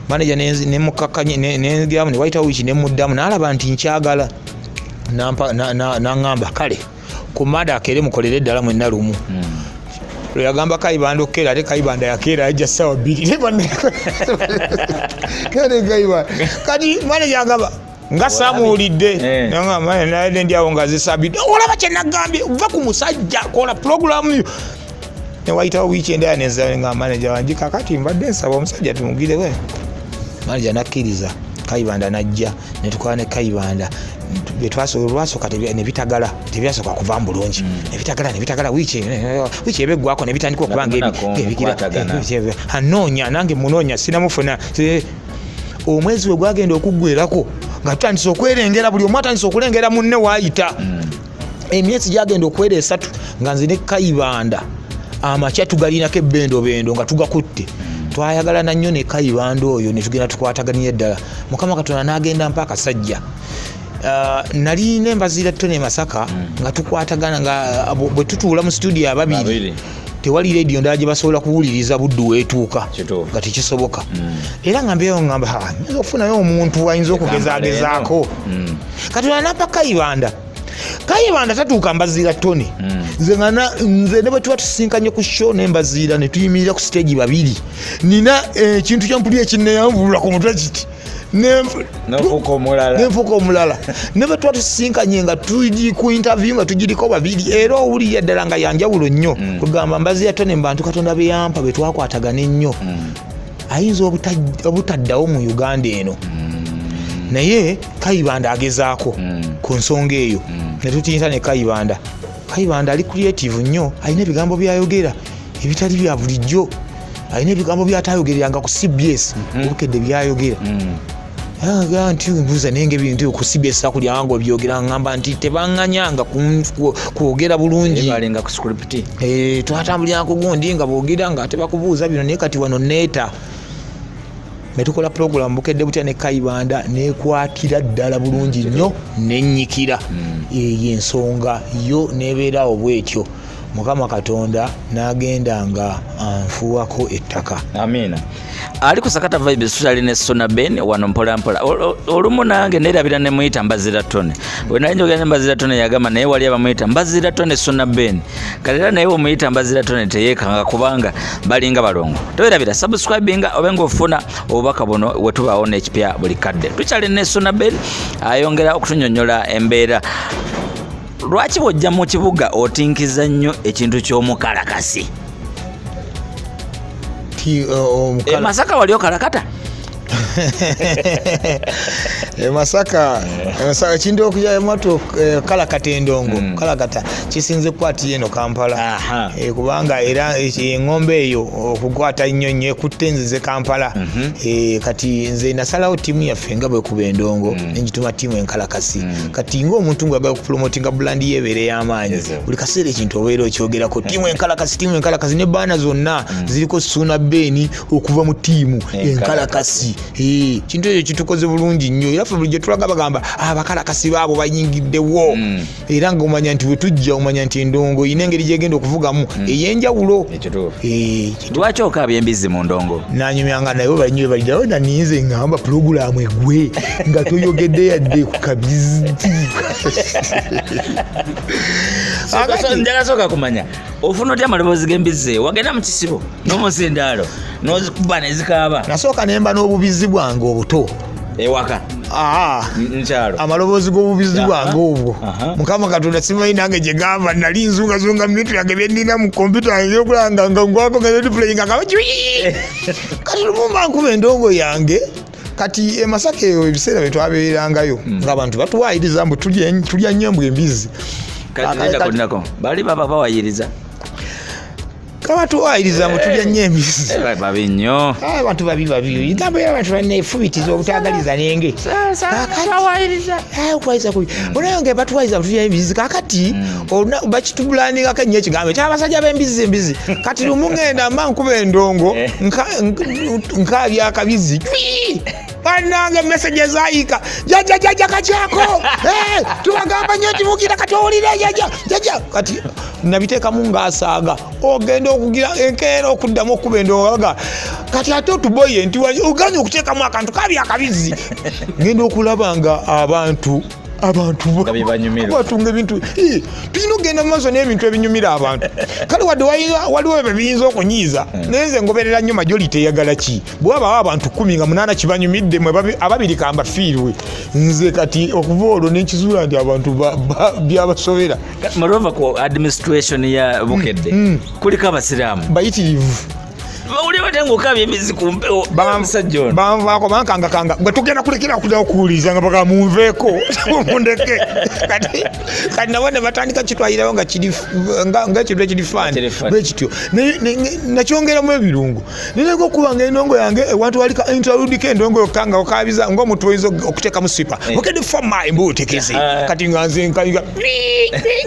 manager nemukakanye negiramu ne wayitawo wiki nemuddamu n'alaba nti nkyagala n'aŋŋamba kale ku mada akeere mukolere eddala mwenna lumu yagamba Kayibanda okkeera ate Kayibanda yakeera ajja ssaawa 2 kati manager agamba nga samuwulidde naye ndyawo nga zisabidde olaba kye nagambye va ku musajja kola puroguramu newayitawo wiiki endala nenza manager wange kakati mbadde nsaba omusajja tumugirewe manager nakkiriza Kayibanda najja netukola ne Kayibanda lwasooka nebitagala tebyasoka kuva mu bulungi nebitagala wiiki ebeggwako nebitandika okubanga anoonya nange munoonya sinamufuna omwezi we gwagenda okuggwerako nga tutandise okwerengera buli omu atandise okulengera munne waayita emyezi gyagenda okwera 3 nga nze ne Kayibanda amakya tugalinako ebbendobendo nga tugakutte twayagalana nnyo ne Kayibanda oyo ne tugenda tukwatagania eddala Mukama Katonda n'agenda mpa akasajja nali nembazira ttone Masaka nga tukwatagana nga bwe tutuula mu studio ababiri tewali radio ndala gye basobola kuwuliriza buddu weetuuka nga tekisoboka era nga mbeewo ngamba nza okufunayo omuntu ayinza okugezaagezaako kati nampa Kayibanda tatuuka mbazira ttone nze ne bwe tuba tusinkanye ku show nembaziira ne tuyimirira ku stage babiri nina ekintu kyompuli ekinneyanvulula ku mutwe kiti nenfuuka omulala ne bwe tuba tusinkanye nga tuli ku interview nga tugiriko babiri era owulirira ddala nga yanjawulo nnyo kugamba mbazira ttone mbantu Katonda be yampa be twakwatagana ennyo ayinza obutaddawo mu Uganda eno naye Kayibanda agezaako ku nsonga eyo ne tutiyinza ne Kayibanda ali creative nnyo alina ebigambo byayogera ebitali bya bulijjo alina ebigambo byatayogereranga ku CBS obukedde byayogera nti mbuuza nenge bintu ku CBS akulyanga obyogera ngamba nti tebaŋŋanyanga kwogera bulungi balinga ku script twatambuliranga ku gundi nga boogera nga tebakubuuza bino naye kati wano neeta netukola program bukedde butya ne Kayibanda nekwatira ddala bulungi nnyo nennyikira ensonga yo nebeerawo bwetyo Mukama Katonda n'agenda nga anfuwako ettaka. Amina. Ali ku Sakata Vibes tutali ne Suuna Ben wano mpola mpola. Olumu nange nerabira ne muyita mbazira tone. Wena njogera mbazira tone yagama naye wali abamuyita mbazira tone Suuna Ben. Kalera naye omuyita mbazira tone teyekanga kubanga balinga balongo. Toyirabira subscribinga obenga ofuna obubaka buno wetubawo n'ekipya buli kadde. Tukyali ne Suuna Ben ayongera okutunyonnyola embeera. Lwaki bojja mu kibuga otinkiza nnyo ekintu ky'omukalakasi? Masaka wali okalakata? Masaka kintu okujja moto kalakata endongo kalakata kisinze kwati eno Kampala kubanga era engombe eyo okukwata nnyo ekutenzize Kampala kati nze nasalawo timu yaffe nga bwe kuba endongo n'engituma timu enkalakasi kati ng'omuntu ng'agala okupromotinga brand yebeere y'amaanyi buli kaseera ekintu obeera okyogerako timu enkalakasi ne baana zonna ziriko Suuna Ben okuva mu timu enkalakasi kintu ekyo kitukoze bulungi nnyo era ffe bulijjo tulaga bagamba abakalakasi baabo bayingiddewo era ng'omanya nti bwe tujja omanya nti endongo ina engeri gyegenda okuvugamu ey'enjawulo. Lwaki okaabya embizi mu ndongo? Nanyumyanga naye balinnyo baliddawo naninze ngamba pulogulaamu egwe nga toyogedde yadde ku kabizi. Njagala sooka kumanya ofuna otya amaloboozi g'embizi wagenda mu kisibo n'omuzindaalo n'ozikuba ne zikaaba? Nasooka nemba n'obubizi bwange obuto ewaka nkyalo amaloboozi g'obubizi bwange obwo Mukama Katonda simanyi nange gye gamba nali nzungazunga mu bintu yange bye nnina mu kompyuta yange okulanga nga ngwako nga netuplayinga nga kati lumumba nkuba endongo yange kati Masaka eyo ebiseera bye twabeerangayo ng'abantu batuwaayiriza mbu tulya nnyo mbwe embizi kati bali baba bawayiriza kabatuwaayiriza mbu tulya nnyo embizi babi nnyo abantu babi igambo y'abantu banefubitiza obutagaliza nenge okuwaayiriza kubi onayo batuwaayiriza tulya embizi kakati bakitubulangako ennyo ekigambo ky'abasajja b'embizi kati lumu ngenda mba nkuba endongo nkaabya akabizi bannange messages ayika jajja kachako tubagamba nnyo kibukira kati owulire jajja kati nabiteekamu ng'asaaga ogenda okugira enkeera okuddamu okuba endowooga kati ate otuboye nti oganya okuteekamu akantu kabi akabizi ngenda okulaba nga abantu batunga ebintu tulina okugenda mu maaso n'ebintu ebinyumira abantu kale wadde waliwo ebyo biyinza okunyiiza naye nze ngoberera nnyo majority eyagala ki bwe wabawo abantu 10 nga 8 kibanyumidde ababiri kamba fiirwe nze kati okuva olwo n'ekizuula nti abantu byabasobera malova ku administration ya Bukedde kuliko abasiraamu bayitirivu uli batenga okabya emizi ku mpewo bamusajja banvaako bankanga bwe tugenda kulekera okudda okuwuliriza nga paka munveeko mundeke kati nabo ne batandika kitwayirawo nga ekintu ekirifaani bwe kityo nakyongeramu ebirungu nenega okuba nga endongo yange ewantu walika intraludiko endongo yokkanga okabiza ng'omuntu oyinza okuteekamu sipa okedi foma embuutekeze kati nga nze nkayiga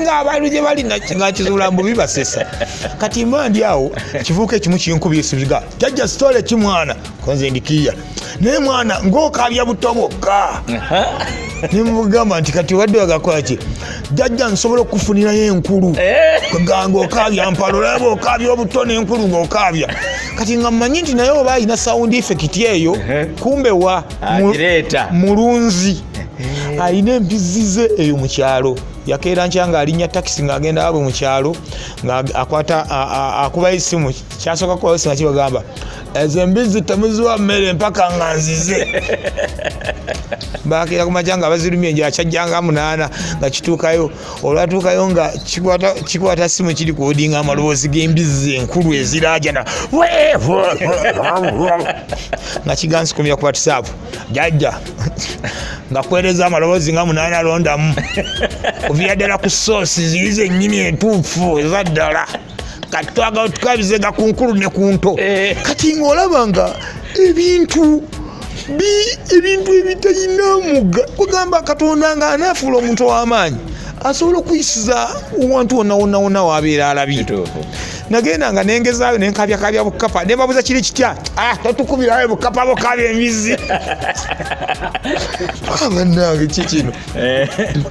ng'abantu gye bali nga kizuula mbu bibasesa kati mbandi awo kivuuka ekimu kinkubye sibiga jajja stole kimwana konze ndikiya naye mwana ng'okabya buto bwokka nimugamba nti kati wadde wagakola ki jajja nsobola okufunirayo enkulu kuganga okabya mpalo laba okabya obuto n'enkulu ng'okabya kati nga mmanyi nti naye oba alina sound effect eyo kumbe wa mulunzi alina empizize eyo mu kyalo yakeera nkyanga alinya taxi ng'agenda abwe mu kyalo ng'akwata akuba esimu kyasooka kuba esimu kibagamba ezo embizi temuziwa mmere mpaka nga nzize bakeera ku makya nga bazirumye enjala kyajjanga 8 nga kituukayo olwatuukayo nga kikwata simu kiri kuodinga amaloboozi g'embizi enkulu eziraajana nga kigansikumira ku WhatsApp jajja nga kwereza amaloboozi nga 8 alondamu ovira ddala ku soosi ziri zennyini entuufu eza ddala kati twagala tukabizega ku nkulu ne ku nto kati ng'olaba nga ebintu ebitalina muga kugamba katonda nga anaafuula omuntu ow'amaanyi asobola okuyisiza owantu wonna wabeera alabye nagenda nga nengezaayo nenkabyakabya bukapa nebabuza kiri kitya totukubirayo bukapa bukabya embizi abanange kikino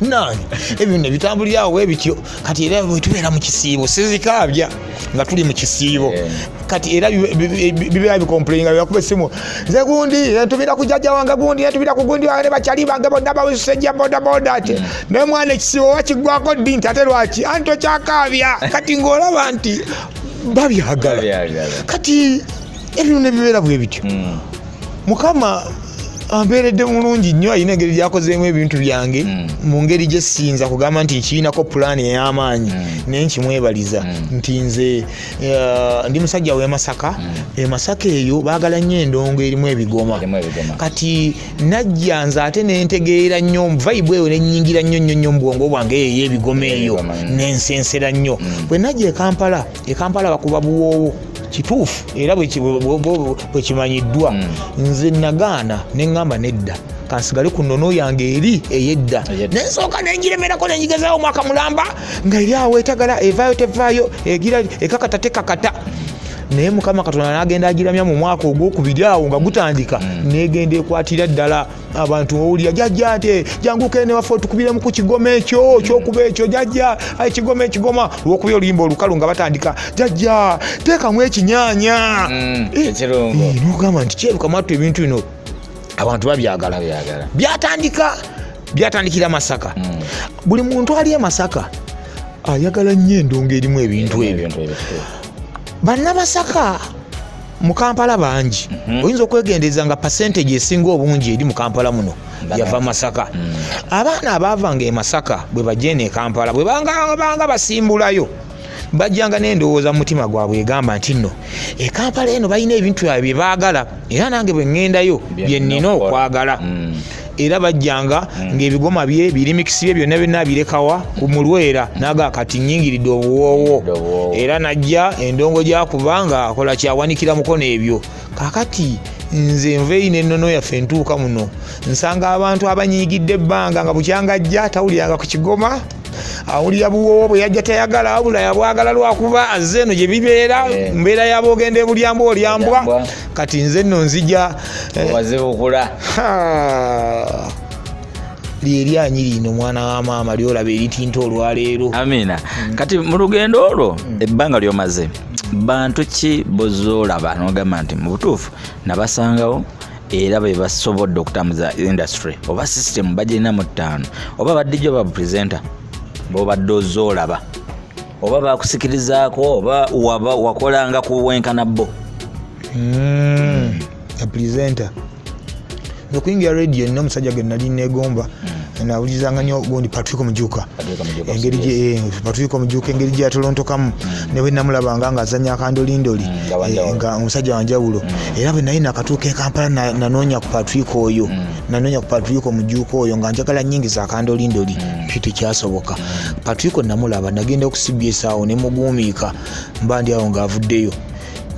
nange ebyo ne bitambulirawo webityo kati era bwetubeera mu kisiibo sizikabya nga tuli mu kisiibo kati era bibeera bikomplainga byakuba essimu nze gundi ntubira ku jjajja wange gundi ntubira ku gundi wange ne bakyali bange bonna babusejja bodaboda ati naye mwana ekisiibo wakiggwako ddi nti ate lwaki anti okyakaabya kati ng'olaba nti babyagala kati ebyo ne bibeera bwe bityo mukama ambeeredde mulungi nnyo alina engeri gyakozeemu ebintu byange mu ngeri gye siyinza kugamba nti nkirinako pulaani ey'amaanyi naye nkimwebaliza nti nze ndi musajja w'e Masaka Masaka eyo baagala nnyo endongo erimu ebigoma kati najja nze ate nentegeera nnyo vibe eyo nennyingira nnyo mu bwongo bwange eyo ey'ebigoma eyo nensensera nnyo bwe najja e Kampala bakuba buwoowo kituufu era bwe kimanyiddwa nze nagaana neŋŋamba nedda kansigale ku nnono yange eri eyedda nensooka nengiremerako nenjigezaawo omwaka mulamba nga eri awo etagala evaayo tevaayo egira ekakata tekakata naye mukama katonda n'agenda agiramya mu mwaka ogwokubiri awo nga gutandika negenda ekwatira ddala abantu owulira jajja ate janguke ne waffe otukubiremu ku kigoma ekyo kyokuba ekyo jajja ekigoma olwokuba oluyimba olukalu nga batandika jajja teekamu ekinyaanya nogamba nti kyerukamatu ebintu bino abantu babyagala byatandikira Masaka buli muntu ali e Masaka ayagala nnyo endongo erimu ebintu ebyo Bannamasaka mu Kampala bangi oyinza okwegendeza nga percentage esinga obungi eri mu Kampala muno yava Masaka abaana abaavanga e Masaka bwe bajja ne Kampala bwe banga basimbulayo bajjanga n'endowooza mu mutima gwabwe egamba nti nno e Kampala eno balina ebintu bye baagala era nange bwe ŋŋendayo bye nnina okwagala era bajjanga ng'ebigoma bye birimikisi bye byonna birekawa ku mulwera naga kati nnyingiridde obuwoowo era najja endongo gyakubanga akola kyawanikira mukono ebyo kakati nze nveeyi n'ennono yaffe ntuuka muno nsanga abantu abanyiigidde ebbanga nga bukyanga ajja tawuliranga ku kigoma awulira buwoowo bwe yajja tayagala wabula yabwagala lwakuba azze eno gye bibeera mbeera yaba ogenda ebulyambwa olyambwa kati nze nno nzija wazibukula lyeryanyi lino mwana wa maama lyolaba eritinta olwaleero. Amina. Kati mu lugendo olwo ebbanga lyomaze bantu ki bozoolaba n'ogamba nti mu butuufu nabasangawo era be basobodde okutambuza industry oba system bagirina mu ttaano oba baddijo ba presenter bobadde ozoolaba oba bakusikirizaako oba wakolanga kuwenkana bo? Presenter okuyingira radio nina omusajja gwe nali neegomba nawulizanga nnyo gundi Patrick Mujuka engeri gye Patrick Mujuka engeri gye yatolontokamu ne bwe namulabanga ng'azannya akandolindoli nga omusajja wanjawulo era bwe naye nakatuuka e Kampala nanoonya ku Patrick oyo nanoonya ku Patrick Mujuka oyo nga njagala nnyingi za kandolindoli tekyasoboka. Patrick namulaba nagenda okusibya essaawo ne muguumiika mba ndi awo ng'avuddeyo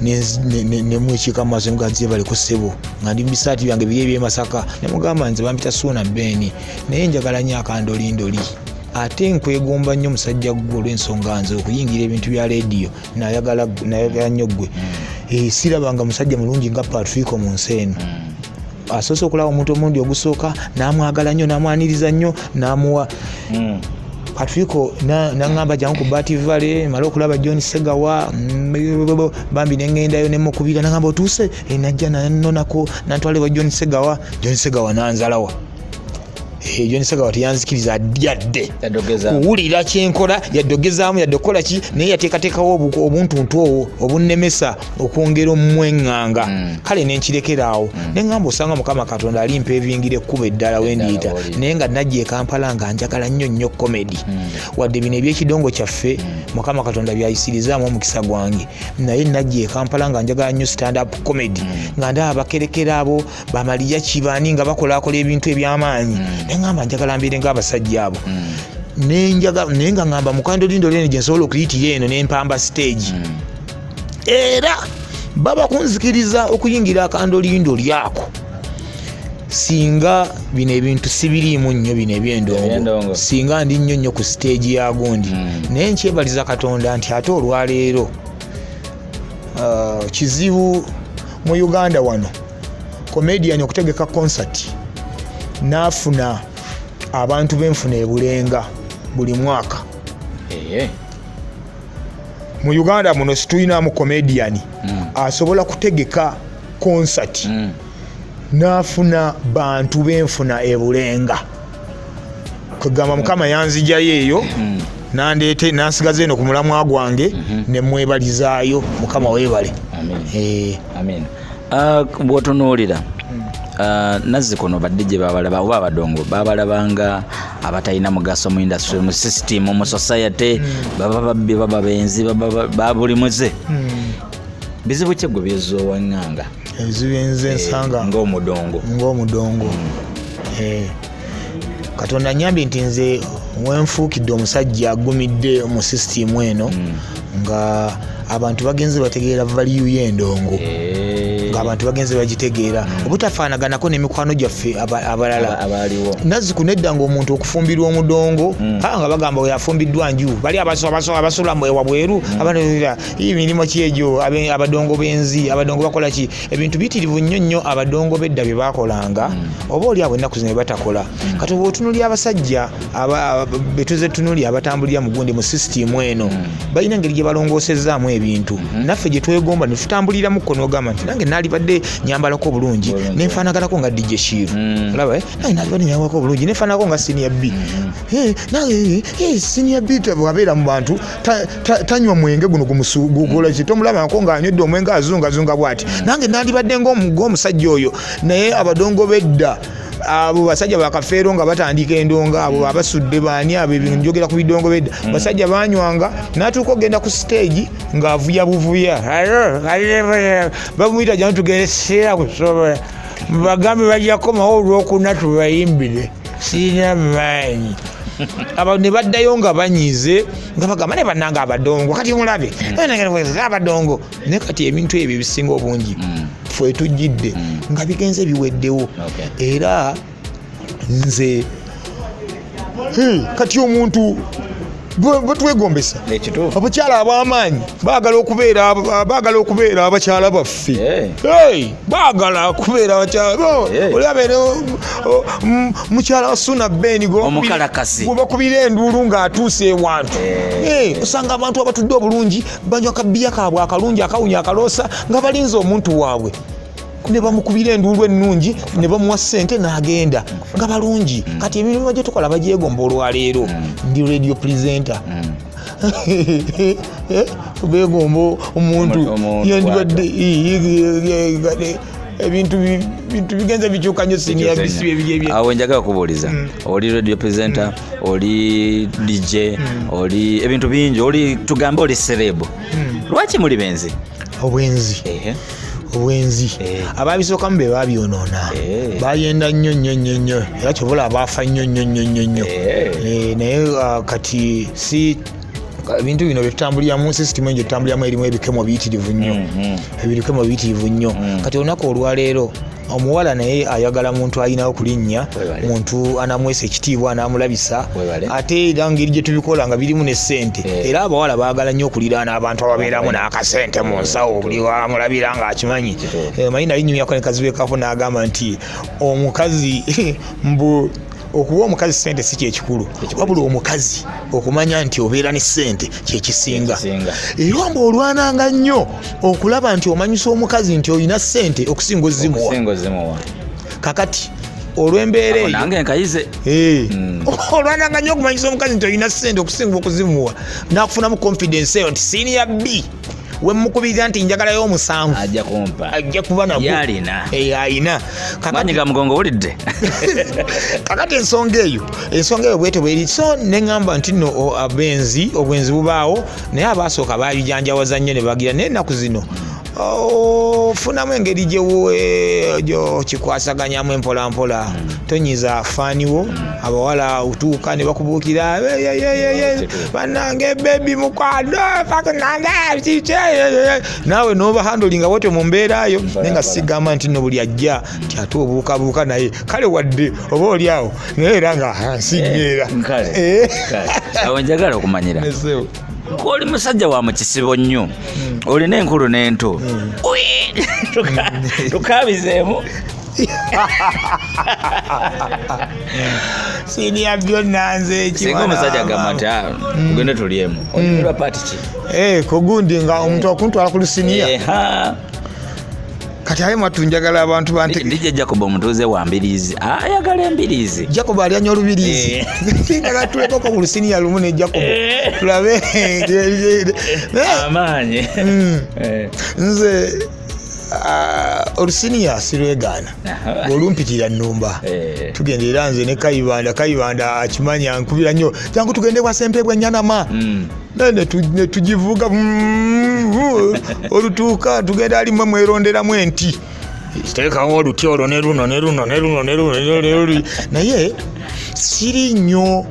nemwekika maaso mugazie bali ku ssebo nga ndi bisaati byange biri eby'e Masaka ne mugamba nze bampita Suuna Beni naye njagala nnyo akandolindoli ate nkwegomba nnyo musajja gwe olw'ensonga nze okuyingira ebintu bya leediyo nayagala nnyo gwe sirabanga musajja mulungi nga Patrick mu nsi eno. Asoose okulaba omuntu omundi ogusooka n'amwagala nnyo n'amwaniriza nnyo n'amuwa Patrick nangamba jangu ku Bati Valley mala okulaba John Segawa bambi nengendayo nemukubira nangamba otuuse najja nanonako nantwale wa John Segawa nanzalawa John Segawa tiyanzikiriza yadde kuwulira kyenkola yaddogezaamu yaddokola ki naye yateekateekawo obuntuntu obwo obunnemesa okwongera omumweŋŋanga kale nenkirekeraawo neŋŋamba osanga Mukama Katonda alimpa ebingire ekkuba eddala wendiyita naye nga najja e Kampala nga njagala nnyo komedi wadde bino ebyekidongo kyaffe Mukama Katonda byayisirizaamu omukisa gwange naye najja e Kampala nga njagala nnyo stand up comedy nga ndaba bakerekera abo bamaliya kibaani nga bakolaakola ebintu eby'amaanyi ngamba njagala mbeere ng'abasajja abo naye nga ngamba mukandolindoli eno gye nsobola okuyitira eno nempamba stage era baba kunzikiriza okuyingira akandolindoli ako singa bino ebintu sibiriimu nnyo bino ebyendongo singa ndi nnyo ku stage ya gundi naye nkyebaliza Katonda nti ate olwaleero kizibu mu Uganda wano comedian okutegeka concert nafuna abantu benfuna ebulenga buli mwaka mu Uganda muno situinamu comedian asobola kutegeka concert nafuna bantu benfuna ebulenga kugamba Mukama yanzijayo eyo nandeete nansigaza eno ku mulamwa gwange nemwebalizaayo Mukama weebale. Amen. Bwotunuulira Nazzikono badde babalaba oba abadongo babalabanga abatalina mugaso mu industry mu system mu society baba babbi baba benzi baba buli muze bizibu kye gwe byezowanganga ebizibenze nsanga ng'omudongo Katonda nyambi nti nze wenfuukidde omusajja agumidde mu system eno nga abantu bagenze bategeera value y'endongo ng'abantu bagenze bagitegeera obutafaanaganako n'emikwano gyaffe abalala abaliwo. Nazziko nedda ng'omuntu okufumbirwa omudongo nga bagamba we yafumbiddwa nju bali abasula wabweru emirimu ki egyo abadongo benzi abadongo bakola ki ebintu bitirivu nnyo abadongo bedda bye bakolanga oba oli abo ennaku zino batakola kati oba otunulya abasajja betuze tunuli abatambulira mu gundi mu system eno balina engeri gye balongoosezaamu ebintu naffe gye twegomba ne tutambulira mu kkono ogamba nti nange naalibadde nyambalako bulungi nenfaanaganako nga DJ Shiru olaba nange naalibadde nyambalako bulungi nenfaanako nga Senior B nange Senior B bwabeera mu bantu tanywa mwenge guno gumusugugola ki tomulabako ng'anywedde omwenge azungazunga bw'ati nange naalibadde ng'omusajja oyo naye abadongo bedda abo basajja bakafeero nga batandika endonga abo abasudde baani abo njogera ku bidongo bedda basajja banywanga n'atuuka ogenda ku stage ng'avuya buvuya bamuyita jano tugende seera kusobola bagambe bajja komawo olwokuna tubayimbire sirina maanyi abo ne baddayo nga banyize nga bagamba ne bannanga abadongo kati mulabe abadongo ne kati ebintu ebyo bisinga obungi ffe tujjidde nga bigenze biweddewo era nze kati omuntu bwe twegombesa abakyala ab'amaanyi baagala okubeera abakyala baffe baagala kubeera abakyala oli abeere mukyala wa Suuna Benigo Omukalakasi gwe bakubira enduulu ng'atuuse ewantu osanga abantu abatudde obulungi banywa kabiya kaabwe akalungi akawunya akaloosa nga balinze omuntu waabwe ne bamukubira enduulu ennungi ne bamuwa ssente n'agenda nga balungi kati emirimu gye tukola bagyegomba olwaleero ndi radio presenter beegomba omuntu yandibadde ebintu bigenza bikyuka nnyo senior bisi ebyo awo njagala kubuuliza oli radio presenter oli DJ oli ebintu bingi oli tugambe oli celeb lwaki muli benzi obwenzi ababisookamu be babyonoona bayenda nnyo era kyobola abaafa nnyo naye kati si ebintu bino byetutambuliramu sisitimu enjo tutambuliramu erimu ebikemo biyitirivu nnyo kati olunaku olwaleero omuwala naye ayagala muntu ayinawo kulinnya muntu anamwesa ekitiibwa anamulabisa ate era ngeri gye tubikola nga birimu ne ssente era abawala baagala nnyo okuliraana abantu ababeeramu n'akasente mu nsawo buli wamulabira ng'akimanyi manyi nali nyumyako ne kazibu ekafo n'agamba nti omukazi mbu okuwa omukazi ssente si kyekikulu wabula omukazi okumanya nti obeera ne ssente kyekisinga era mbu olwananga nnyo okulaba nti omanyisa omukazi nti olina ssente okusinga ozimuwa kakati olw'embeera eyo nange nkayize olwananga nnyo okumanyisa omukazi nti olina ssente okusinga okuzimuwa nakufunamu confidence eyo nti senior B wemukubiriza nti njagalayo omusanvu ajja kuba nagwo ayina manyiga mugongo wulidde kakati ensonga eyo bwete bweri so neŋŋamba nti nno obwenzi bubaawo naye abaasooka babijanjawaza nnyo ne bagira naye ennaku zino ofunamu engeri gyokikwasaganyamu empolampola tonyiza faaniwo abawala utuuka ne bakubuukira bannange bebi mukwado naawe n'obahandolinga bwotyo mu mbeerayo naye nga sigamba nti nno buli ajja nti ate obuukabuuka naye kale wadde oba oli awo naye era nga nsingeera awo njagala okumanyira oli musajja wa mu kisibo nnyo olina enkulu n'ento tukabizeemu siniya byonna nze singa omusajja gamba nti tugende tulyemu olwa paati ki kogundi nga omuntu okuntwala ku lusiniya kati aye mwatunjagala abantu DJ Jacob omutuuze wa mbiriizi ayagala embiriizi Jacob alyanya olubiriizi njagala tulekoko ku lusiniya lumu ne Jacob tulabe amaanyi nze olusiniya sirwegaana olumpitira nnumba tugenda era nze ne kayibanda akimanya nkubira nnyo jangu tugende bwa sempe bwa nyanama ne tugivuga olutuuka tugenda alimu mweronderamu enti kiterekawo oluti olwo ne luno naye siri nnyo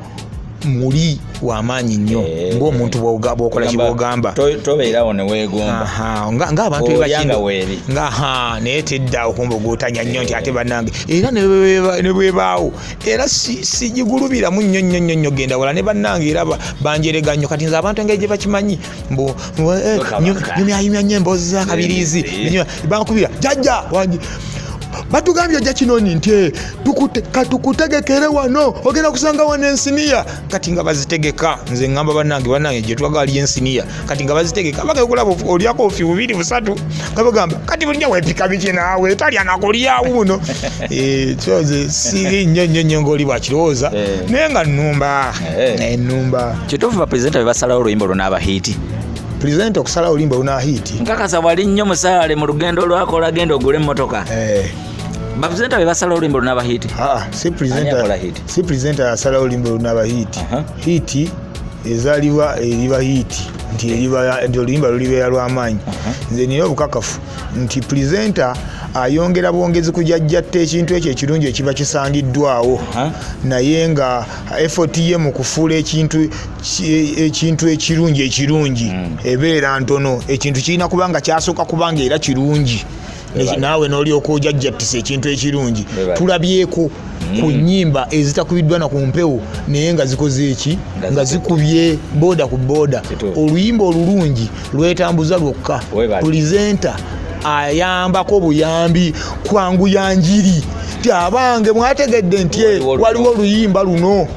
muli w'amaanyi nnyo ng'omuntu bw'okola kibwogamba tobeerawo ne weegomba ng'abantu naye tedda okumba ogwotanya nnyo nti ate bannange era ne bwebaawo era sigigulubiramu nnyo genda wala ne bannange era banjerega nnyo kati nze abantu engeri gye bakimanyi nyumyayumya nnyo emboozi z'akabiriizi bankubira jjajja batugambye ojja kinoni nti katukutegekere wano ogenda kusanga wano ensiniya kati nga bazitegeka nze ngamba bannange gye twagaliyo ensiniya kati nga bazitegeka bagakulaba olyako ofi 2 3 nga bagamba kati bulijja wepika biki naawe talya nakulyawo buno kyoze siri nnyo ng'oli bwakirowooza naye nga nnumba kituufu bapresenta bebasalawo oluyimba lunaabahiti pulezidenti okusalawo oluyimba lunaahiti nkakasa bwali nnyo musaale mu lugendo lwakola genda ogule emmotoka bapresenta bebasalawo oluyimba lunaabahiti si pulezidenti asalawo oluyimba lunaabahiti hiti ezaalibwa eriba hiti nti oluyimba lulibeera lw'amaanyi nze nina obukakafu nti pulezidenta ayongera bwongezi kujajjatta ekintu ekyo ekirungi ekiba kisangiddwawo naye nga effort ye mu kufuula ekintu ekirungi ebeera ntono ekintu kirina kubanga kyasooka kubanga era kirungi naawe n'olyoka ojajjattisa ekintu ekirungi tulabyeko ku nnyimba ezitakubiddwa na ku mpewo naye nga zikoze eki nga zikubye boda ku boda. Oluyimba olulungi lwetambuza lwokka. Pulizenta ayambako buyambi kwangu ya njiri ti abange mwategedde nti waliwo oluyimba luno.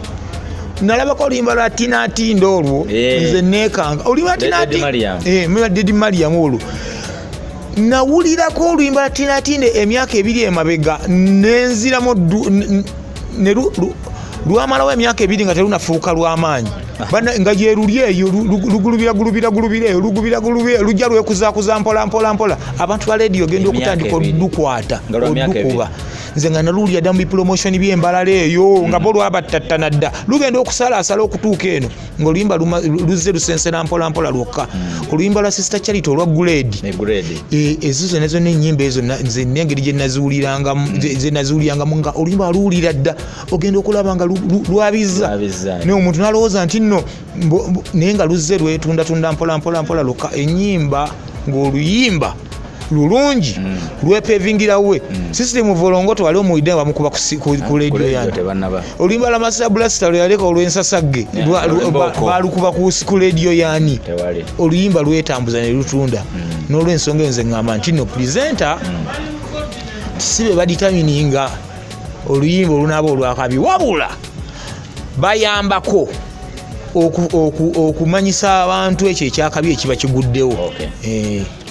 Nalabako oluyimba lwa Tinatinde olwo nze neekanga oluyimba Dedi Mariam olwo nawulirako oluyimba lwa Tinatinde emyaka 2 emabega nenziramu lwamalawo emyaka 2 nga terunafuuka lw'amaanyi nga gyeruli eyo lugulubira eyo lujja lwekuzaakuza mpola abantu ba leediyo genda okutandika oludukwata oludukuba. Nze nga naluulira dda mu bipromotion by'embalala eyo nga bo lwabattattana dda lugenda okusalaasala okutuuka eno ng'oluyimba luzze lusensera mpola lwokka. Oluyimba lwa Sister Charity olwa Grade ezo zonna ennyimba ezo nze n'engeri gye naziwulirangamu nga oluyimba aluwulira dda ogenda okulaba nga lwabizza naye omuntu n'alowooza nti nno naye nga luzze lwetundatunda mpola lwokka. Ennyimba ng'oluyimba lulungi lwepevingirawe system volongoto wali omuide bamukuba ku radio yange. Oluyimba la Master Blaster lwaleka Owensasage balukuba ku radio yani. Oluyimba lwetambuza ne lutunda n'olwensonga nze ngamba nti no presenter sibe baditamininga oluyimba olunaaba olwakabi wabula bayambako okumanyisa abantu ekyo ekyakabi ekiba kiguddewo.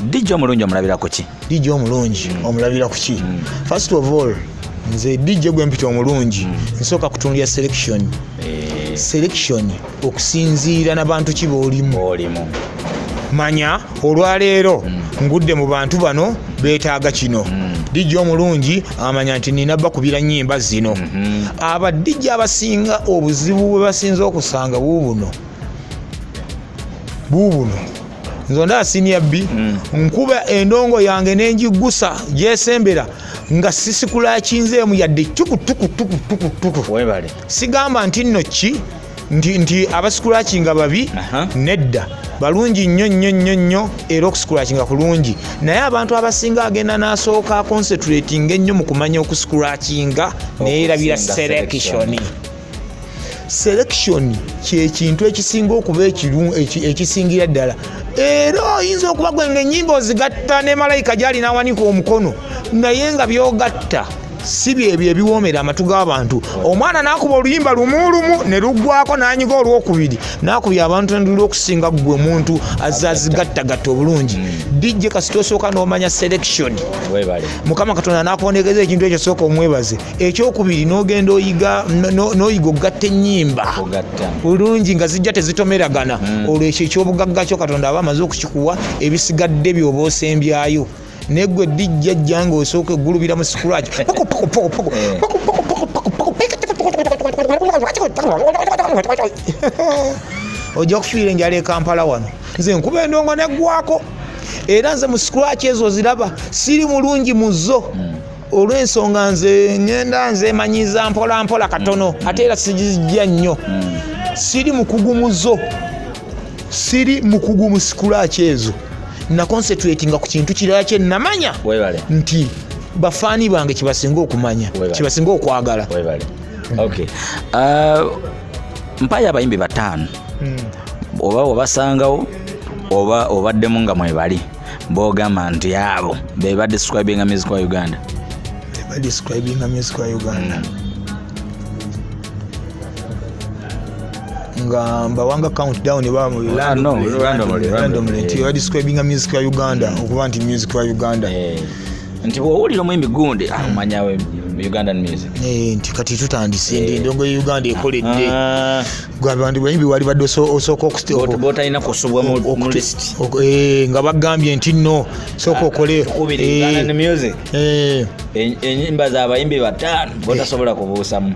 DJ omulungi omulabirako ki? DJ omulungi omulabira ku ki? First of all nze DJ gwempita omulungi nsooka kutunulya selection okusinziira n'abantu ki boolimu. Manya olwaleero ngudde mu bantu bano beetaaga kino. DJ omulungi amanya nti nina bakubira nnyimba zino. Aba DJ abasinga obuzibu bwe basinza okusanga buubuno nzonda senior B nkuba endongo yange nenjigusa gyesembera nga sisikula kinzeemu yadde tuku webale sigamba nti nno ki nti abasikulakinga babi nedda balungi nnyo era okusikulakinga kulungi naye abantu abasinga agenda n'asooka concentrating ennyo mu kumanya okusikulakinga neerabira selection kyekintu ekisinga okuba ekisingira ddala. Era oyinza okuba gwe ng'ennyimba ozigatta ne malayika gy'alina awanika omukono naye nga byogatta si byebyo ebiwoomera amatu g'abantu. Omwana n'akuba oluyimba lumu ne luggwako n'anyiga olwokubiri n'akubya abantu endulira okusinga gwe muntu azigattagatta obulungi. DJ kasita osooka n'omanya selection Mukama Katonda n'akubonereza ekintu ekyo sooka omwebaze. Ekyokubiri n'ogenda oyiga ogatta ennyimba bulungi nga zijja tezitomeragana. Olwo ekyo ekyobugagga kyo Katonda aba amaze okukikuwa ebisigadde by'oba osembyayo. Negwe dijja jango osooke gulubira mu scratch ojja kufiira enjala e Kampala wano nze nkuba endongo neggwako era nze mu scratch ezo ziraba siri mulungi muzo olw'ensonga nze ngenda nzeemanyiza mpola katono ate era sijijja nnyo siri mukugu mu scratch ezo na concentrating ku kintu kirala kye namanya nti bafaani bange kibasinga okumanya kibasinga okwagala. Okay. Mpaya abayimbi 5 oba obasangawo oba obaddemu nga mwebali bogamba nti abo be describing music wa Uganda. Nga mbawanga countdown ba mu randomly nti wa describing music wa Uganda okuba nti music wa Uganda nti bw'owulira omuyimbi gundi amanyawe Ugandan music nti kati tutandise ndi ndongo ya Uganda ekoledde gwabandi bayimbi wali badde osooka botalina kusubwa mu list nga bagambye nti nno sooka okole Ugandan music enyimba z'abayimbi 5 botasobola kubuusamu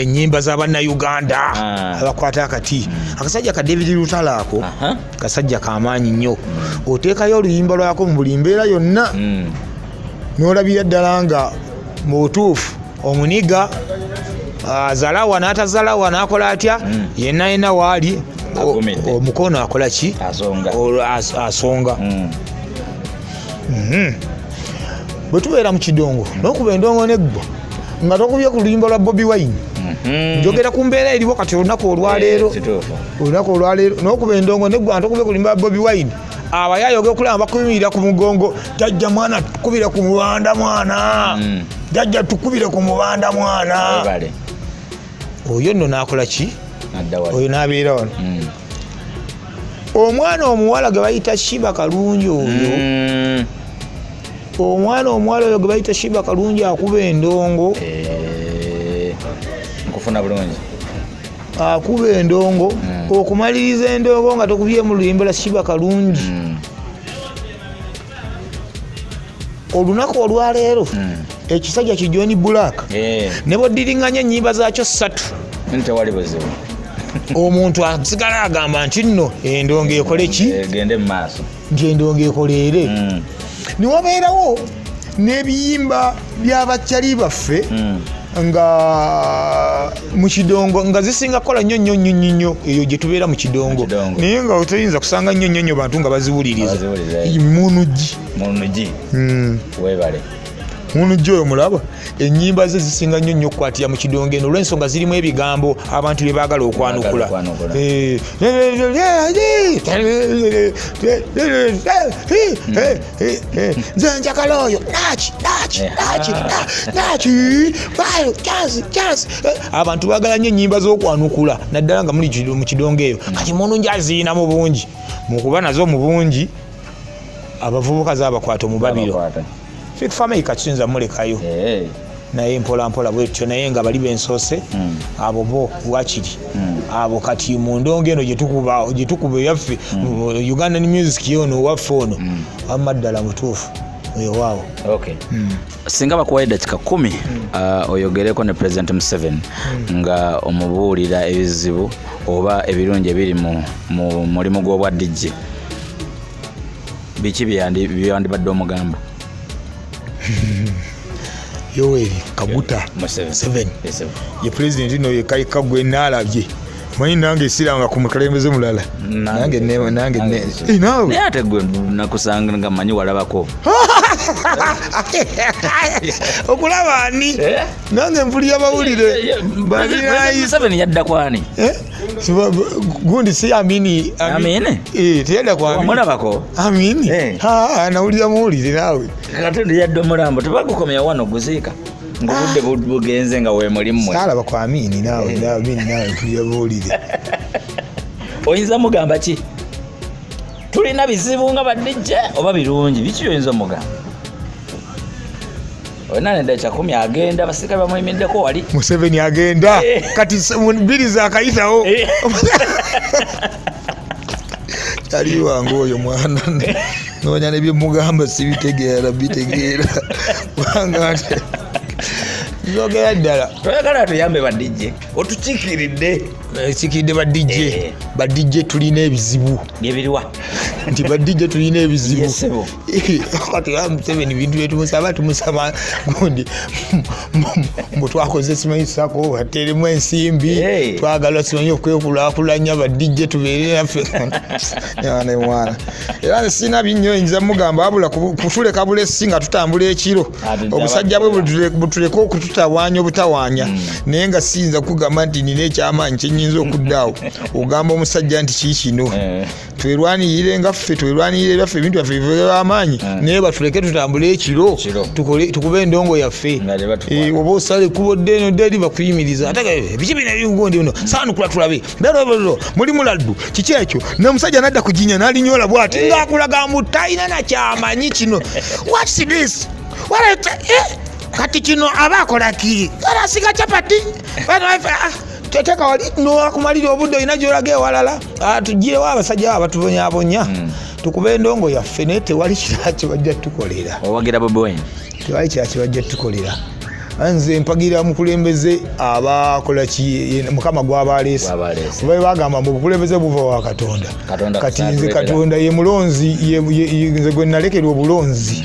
nyimba za banna Uganda abakwata akati akasajja ka David Lutala ako kasajja kamaanyi nnyo oteekayo oluyimba lwako mu buli mbeera yonna n'olabira ddala nga mu butuufu omuniga azalawa n'atazalawa n'akola atya yenna waali omukono akola ki asonga bwe tubeera mu kidongo n'okuba endongo neggwa nga tokubye ku luyimba lwa Bobi Wine. Njogera ku mbeera eriwo kati olunaku olwaleero n'okuba endongo neggwa tokubye ku luyimba lwa Bobi Wine. Abayaayo okulaba bakubimirira ku mugongo, jajja mwana tukubire ku mubanda mwana. Jajja tukubire ku mubanda mwana. Oyo nno n'akola ki? Oyo n'abeera wano. Omwana omuwala gwe bayita Shiba Kalungi oyo. Omwana omuwala oyo gwe bayita Shiba Kalungi akuba endongo. Nkufuna bulungi. Akuba endongo. Okumaliriza endongo nga tokubye mu luyimba lwa Shiba Kalungi. Olunaku olwaleero ekisajja ki John Black ne boddiringanya ennyimba zaakyo 3 ntewali buzibu. Omuntu asigala agamba nti nno endongo ekole ki? Egende mu maaso. Nti endongo ekoleere. Ne wabeerawo n'ebiyimba by'abakyali baffe nga mu kidongo nga zisinga kola nnyo eyo gye tubeera mu kidongo. Naye nga otayinza kusanga nnyo bantu nga baziwuliriza. Munugi. Weebale. Munugi oyo mulaba ennyimba ze zisinga nnyo okukwatira mu kidongo eno olw'ensonga zirimu ebigambo abantu bye baagala okwanukula. Nze njagala oyo abantu baagala nnyo ennyimba z'okwanukula naddala nga muli mu kidongo eyo. Kati Munugi aziina mu bungi mu kuba nazo mu bungi abavubuka zaabakwata omubabiro. Fikfama ikatuyinza mulekayo naye mpola bwetyo naye nga bali bensoose abo bo wakiri abo kati mu ndongo eno gye tukuba yaffe Ugandan music yono waffe ono amaddala mutuufu oyo waawo. Singa bakuwayo dakika 10 oyogereko ne President Museveni nga omubuulira ebizibu oba ebirungi ebiri mu mulimu gw'obwa DJ, biki byandibadde omugamba? Yoweri Kaguta Museveni ye president ino ye kagwe naalabye manyi nange siranga ku mukalembeze mulala nange nawe ate gwe nakusanga nga manyi walabako okulaba ani nange mpulira bawulire Museveni yadda kwani gundi si Amini teyadda kwani mulabako Amini nawulira muwulire nawe Katonda yadda omulambo tebagukomya wano guziika ngobudde bugenze nga we mulimu salaba kwa Amini nawe mpulira bawulire. Oyinza mugamba ki? Tulina bizibu nga badijje oba birungi biki oyinza mugamba? Onane dakika 10 agenda basika bamuyimiddeko wali Museveni agenda kati bbiri zakayitawo ali wangu oyo mwana nonya nebyemugamba sibitegeera bitegeera wanga yogera ddala twagala tuyambe badijje otukikiridde sikidde badijje tulina ebizibu byebiriwa nti badijje tulina ebizibu yesebo kati Museveni bintu byetumusaba tumusaba gundi mutwakoze simanyi sako bateremu ensimbi twagala simanyi okwekulaakulanya badijje tubeere naffe yana mwana era sina binnyo nza mugamba abula kutuleka bulesi nga tutambula ekiro obusajja bwe butuleka okututawaanya obutawaanya naye nga siyinza kugamba nti nina ekyamaanyi kyenyinza okuddaawo ogamba omusajja nti kiikino twerwanirire nga ffe twerwanirire byaffe ebintu byaffe bive by'amaanyi naye batuleke tutambule ekiro tukube endongo yaffe oba osale ekkubo ddeno dderi bakuyimiriza ate biki bino ebigundi bino saanukula tulabe lero muli muladdu kiki ekyo n'omusajja nadda kujinya n'alinyoola bw'ati ng'akulaga mbu talina nakyamanyi kino what's this kati kino aba akola ki alasiga capati teteka wali nowakumalira obudde olina gyolaga ewalala tugirewo abasajja abatubonyaabonya tukube endongo yaffe naye tewali kirala kibajja tukolera. Owagira Bobi Wine tewali kirala kibajja tukolera. Nze mpagira mukulembeze abakola ki mukama gw'abaleese bwe bagamba mu bukulembeze buva wa Katonda kati nze Katonda ye mulonzi nze gwe nalekerwa obulonzi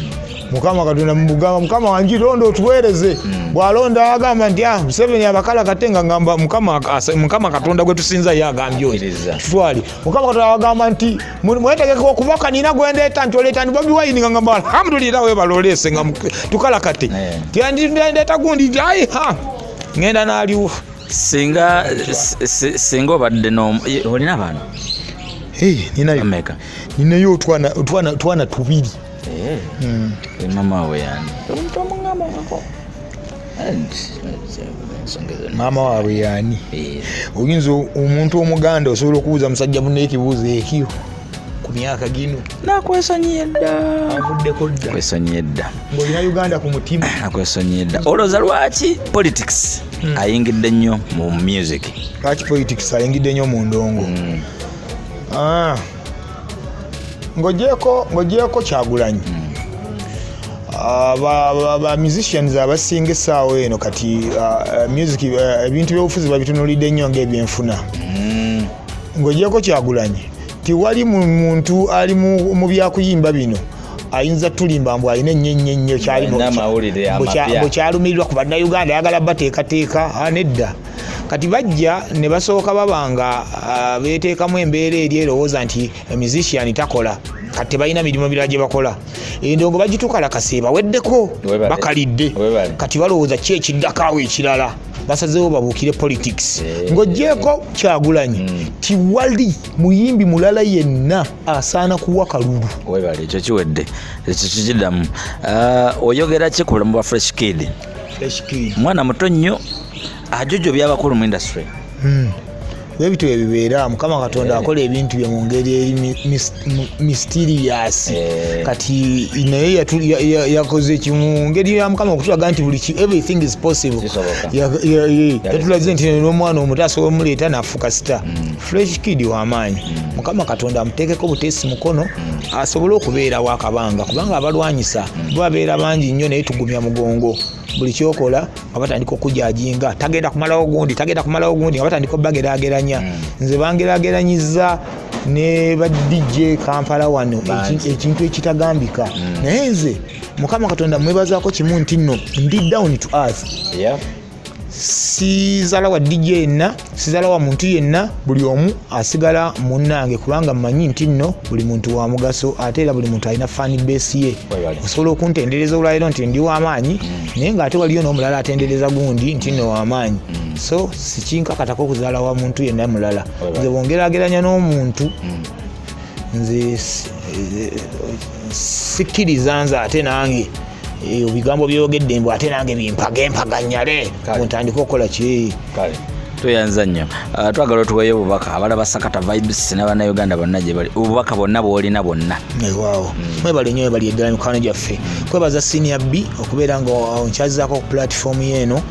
Mukama Katonda mugamba Mukama wangi londo otuweereze bwalonda agamba nti Museveni abakala katenga ngamba Mukama Katonda gwe tusinza yagambye tutwali Mukama Katonda agamba nti mwetegeke okubaka nina gwendeta ntoleta ndi Bobi Wine ngamba alhamdulillah we balolese nga tukala kate ndi ndeta gundi ai ngenda naliwo singa obadde no olina abaana ninayo twana tubiri mama we yani mama waabwe yani oyinza omuntu omuganda osobola okubuuza musajja munne ekibuuzo ekyo ku myaka gino nakwesonyedda ng'olina Uganda ku mutima nakwesonyedda olowooza lwaki politics ayingidde nnyo mu music lwaki politics ayingidde nnyo mu ndongo ng'ogyeko Kyagulanyi ba musicians abasinga essaawa eno kati music ebintu by'obufuzi babitunulidde nnyo ng'ebyenfuna ng'ogyeko Kyagulanyi tiwali muntu ali mu byakuyimba bino ayinza tulimba mbu alina ennyo kyalumirirwa ku bannayuganda ayagala bateekateeka nedda kati bajja ne basooka babanga beeteekamu embeera eri erowooza nti musician takola kati balina mirimu birala gye bakola endongo bagitukalakase baweddeko bakalidde kati balowooza ki ekiddakaawo ekirala basazeewo babuukire politics ng'ogyeko Kyagulanyi tiwali muyimbi mulala yenna asaana kuwa kalulu webale ekyo kiwedde ekyo kikiddamu oyogera ki ku bulamu bwa Fresh Kid mwana muto nnyo ajojo byabakulu mu industry ebintu ebibeera Mukama Katonda akola ebintu bye mu ngeri eri mysterious kati naye yakoze kimu ngeri ya Mukama okutulaga nti buli everything is possible yatulaze nti n'omwana omuto asobola omuleeta n'afuuka star Fresh Kid w'amaanyi Mukama Katonda amuteekeko buteesi mukono asobole okubeerawo akabanga kubanga abalwanyisa babeera bangi nnyo naye tugumya mugongo buli kyokola nga batandika okujajinga tagenda kumalawo gundi nga batandika obageraageranya nze bangeraageranyiza ne ba DJ Kampala wano ekintu ekitagambika naye nze Mukama Katonda mwebazaako kimu nti nno ndi down to earth sizala wa DJ yenna sizala wa muntu yenna buli omu asigala munnange kubanga mmanyi nti nno buli muntu wa mugaso ate era buli muntu alina fan base ye osobola okuntendereza olwaliro nti ndi w'amaanyi naye ng'ate waliyo n'omulala atendereza gundi nti nno w'amaanyi so sikinkakatako okuzaala wa muntu yenna mulala nze bwongeraageranya n'omuntu nze sikkiriza nze ate nange ebigambo byogedde mbu ate nange bimpaganyale ntandika okukola ki tuyanza nnyo twagala otuweeyo obubaka abalaba Sakata vibes n'abannayuganda bonna gye bali obubaka bonna bw'olina bonna waawo mwebale nnyo webali eddala mikwano gyaffe kwebaza Senior B okubeera nga nkyazizaako ku platform eno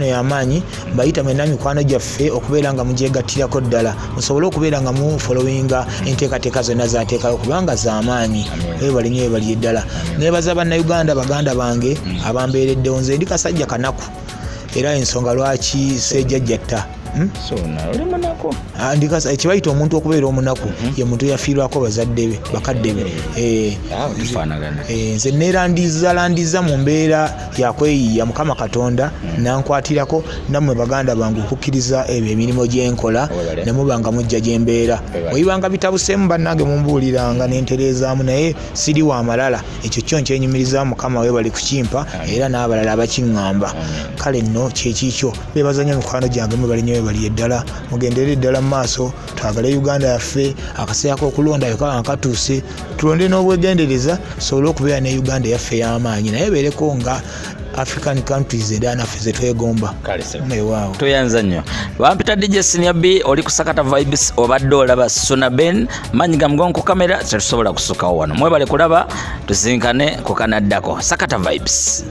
y'amaanyi mbayita mwenna mikwano gyaffe okubeera nga mugyegattirako ddala musobole okubeera nga mu followinga enteekateeka zonna zateekayo kubanga z'amaanyi webale nnyo webali eddala nebaza bannayuganda baganda bange abambeereddewo nze ndi kasajja kanaku era ensonga lwaki sejjajjatta Suuna oli munako ndikasa ekibayita omuntu okubeera omunaku ye muntu yafiirwako bazadde be bakadde be nze neerandiza mu mbeera yakweyiya Mukama Katonda nankwatirako nammwe baganda bange okukkiriza ebyo emirimu gyenkola ne mubanga mujja gye mbeera oyibanga bitabuseemu bannange mumbuuliranga nentereezaamu naye siri wa malala ekyo kyo nkyenyumirizaamu Mukama we bali kukimpa era n'abalala abakiŋŋamba kale nno kyekikyo beebaza nnyo mikwano gyange mwe bali nnyo bali eddala mugendere ddala mu maaso twagale Uganda yaffe akaseera k'okulonda yokanga katuuse tulonde n'obwegendereza tusobole okubeera ne Uganda yaffe y'amaanyi naye beereko nga African countries era naffe ze twegomba waaw tuyanza nnyo bampita DJ Senior B oli ku Sakata vibes obadde olaba Suuna Ben manyiga mugongo ku kamera tetusobola kusukawo wano mwebale kulaba tusinkane ku kanaddako Sakata vibes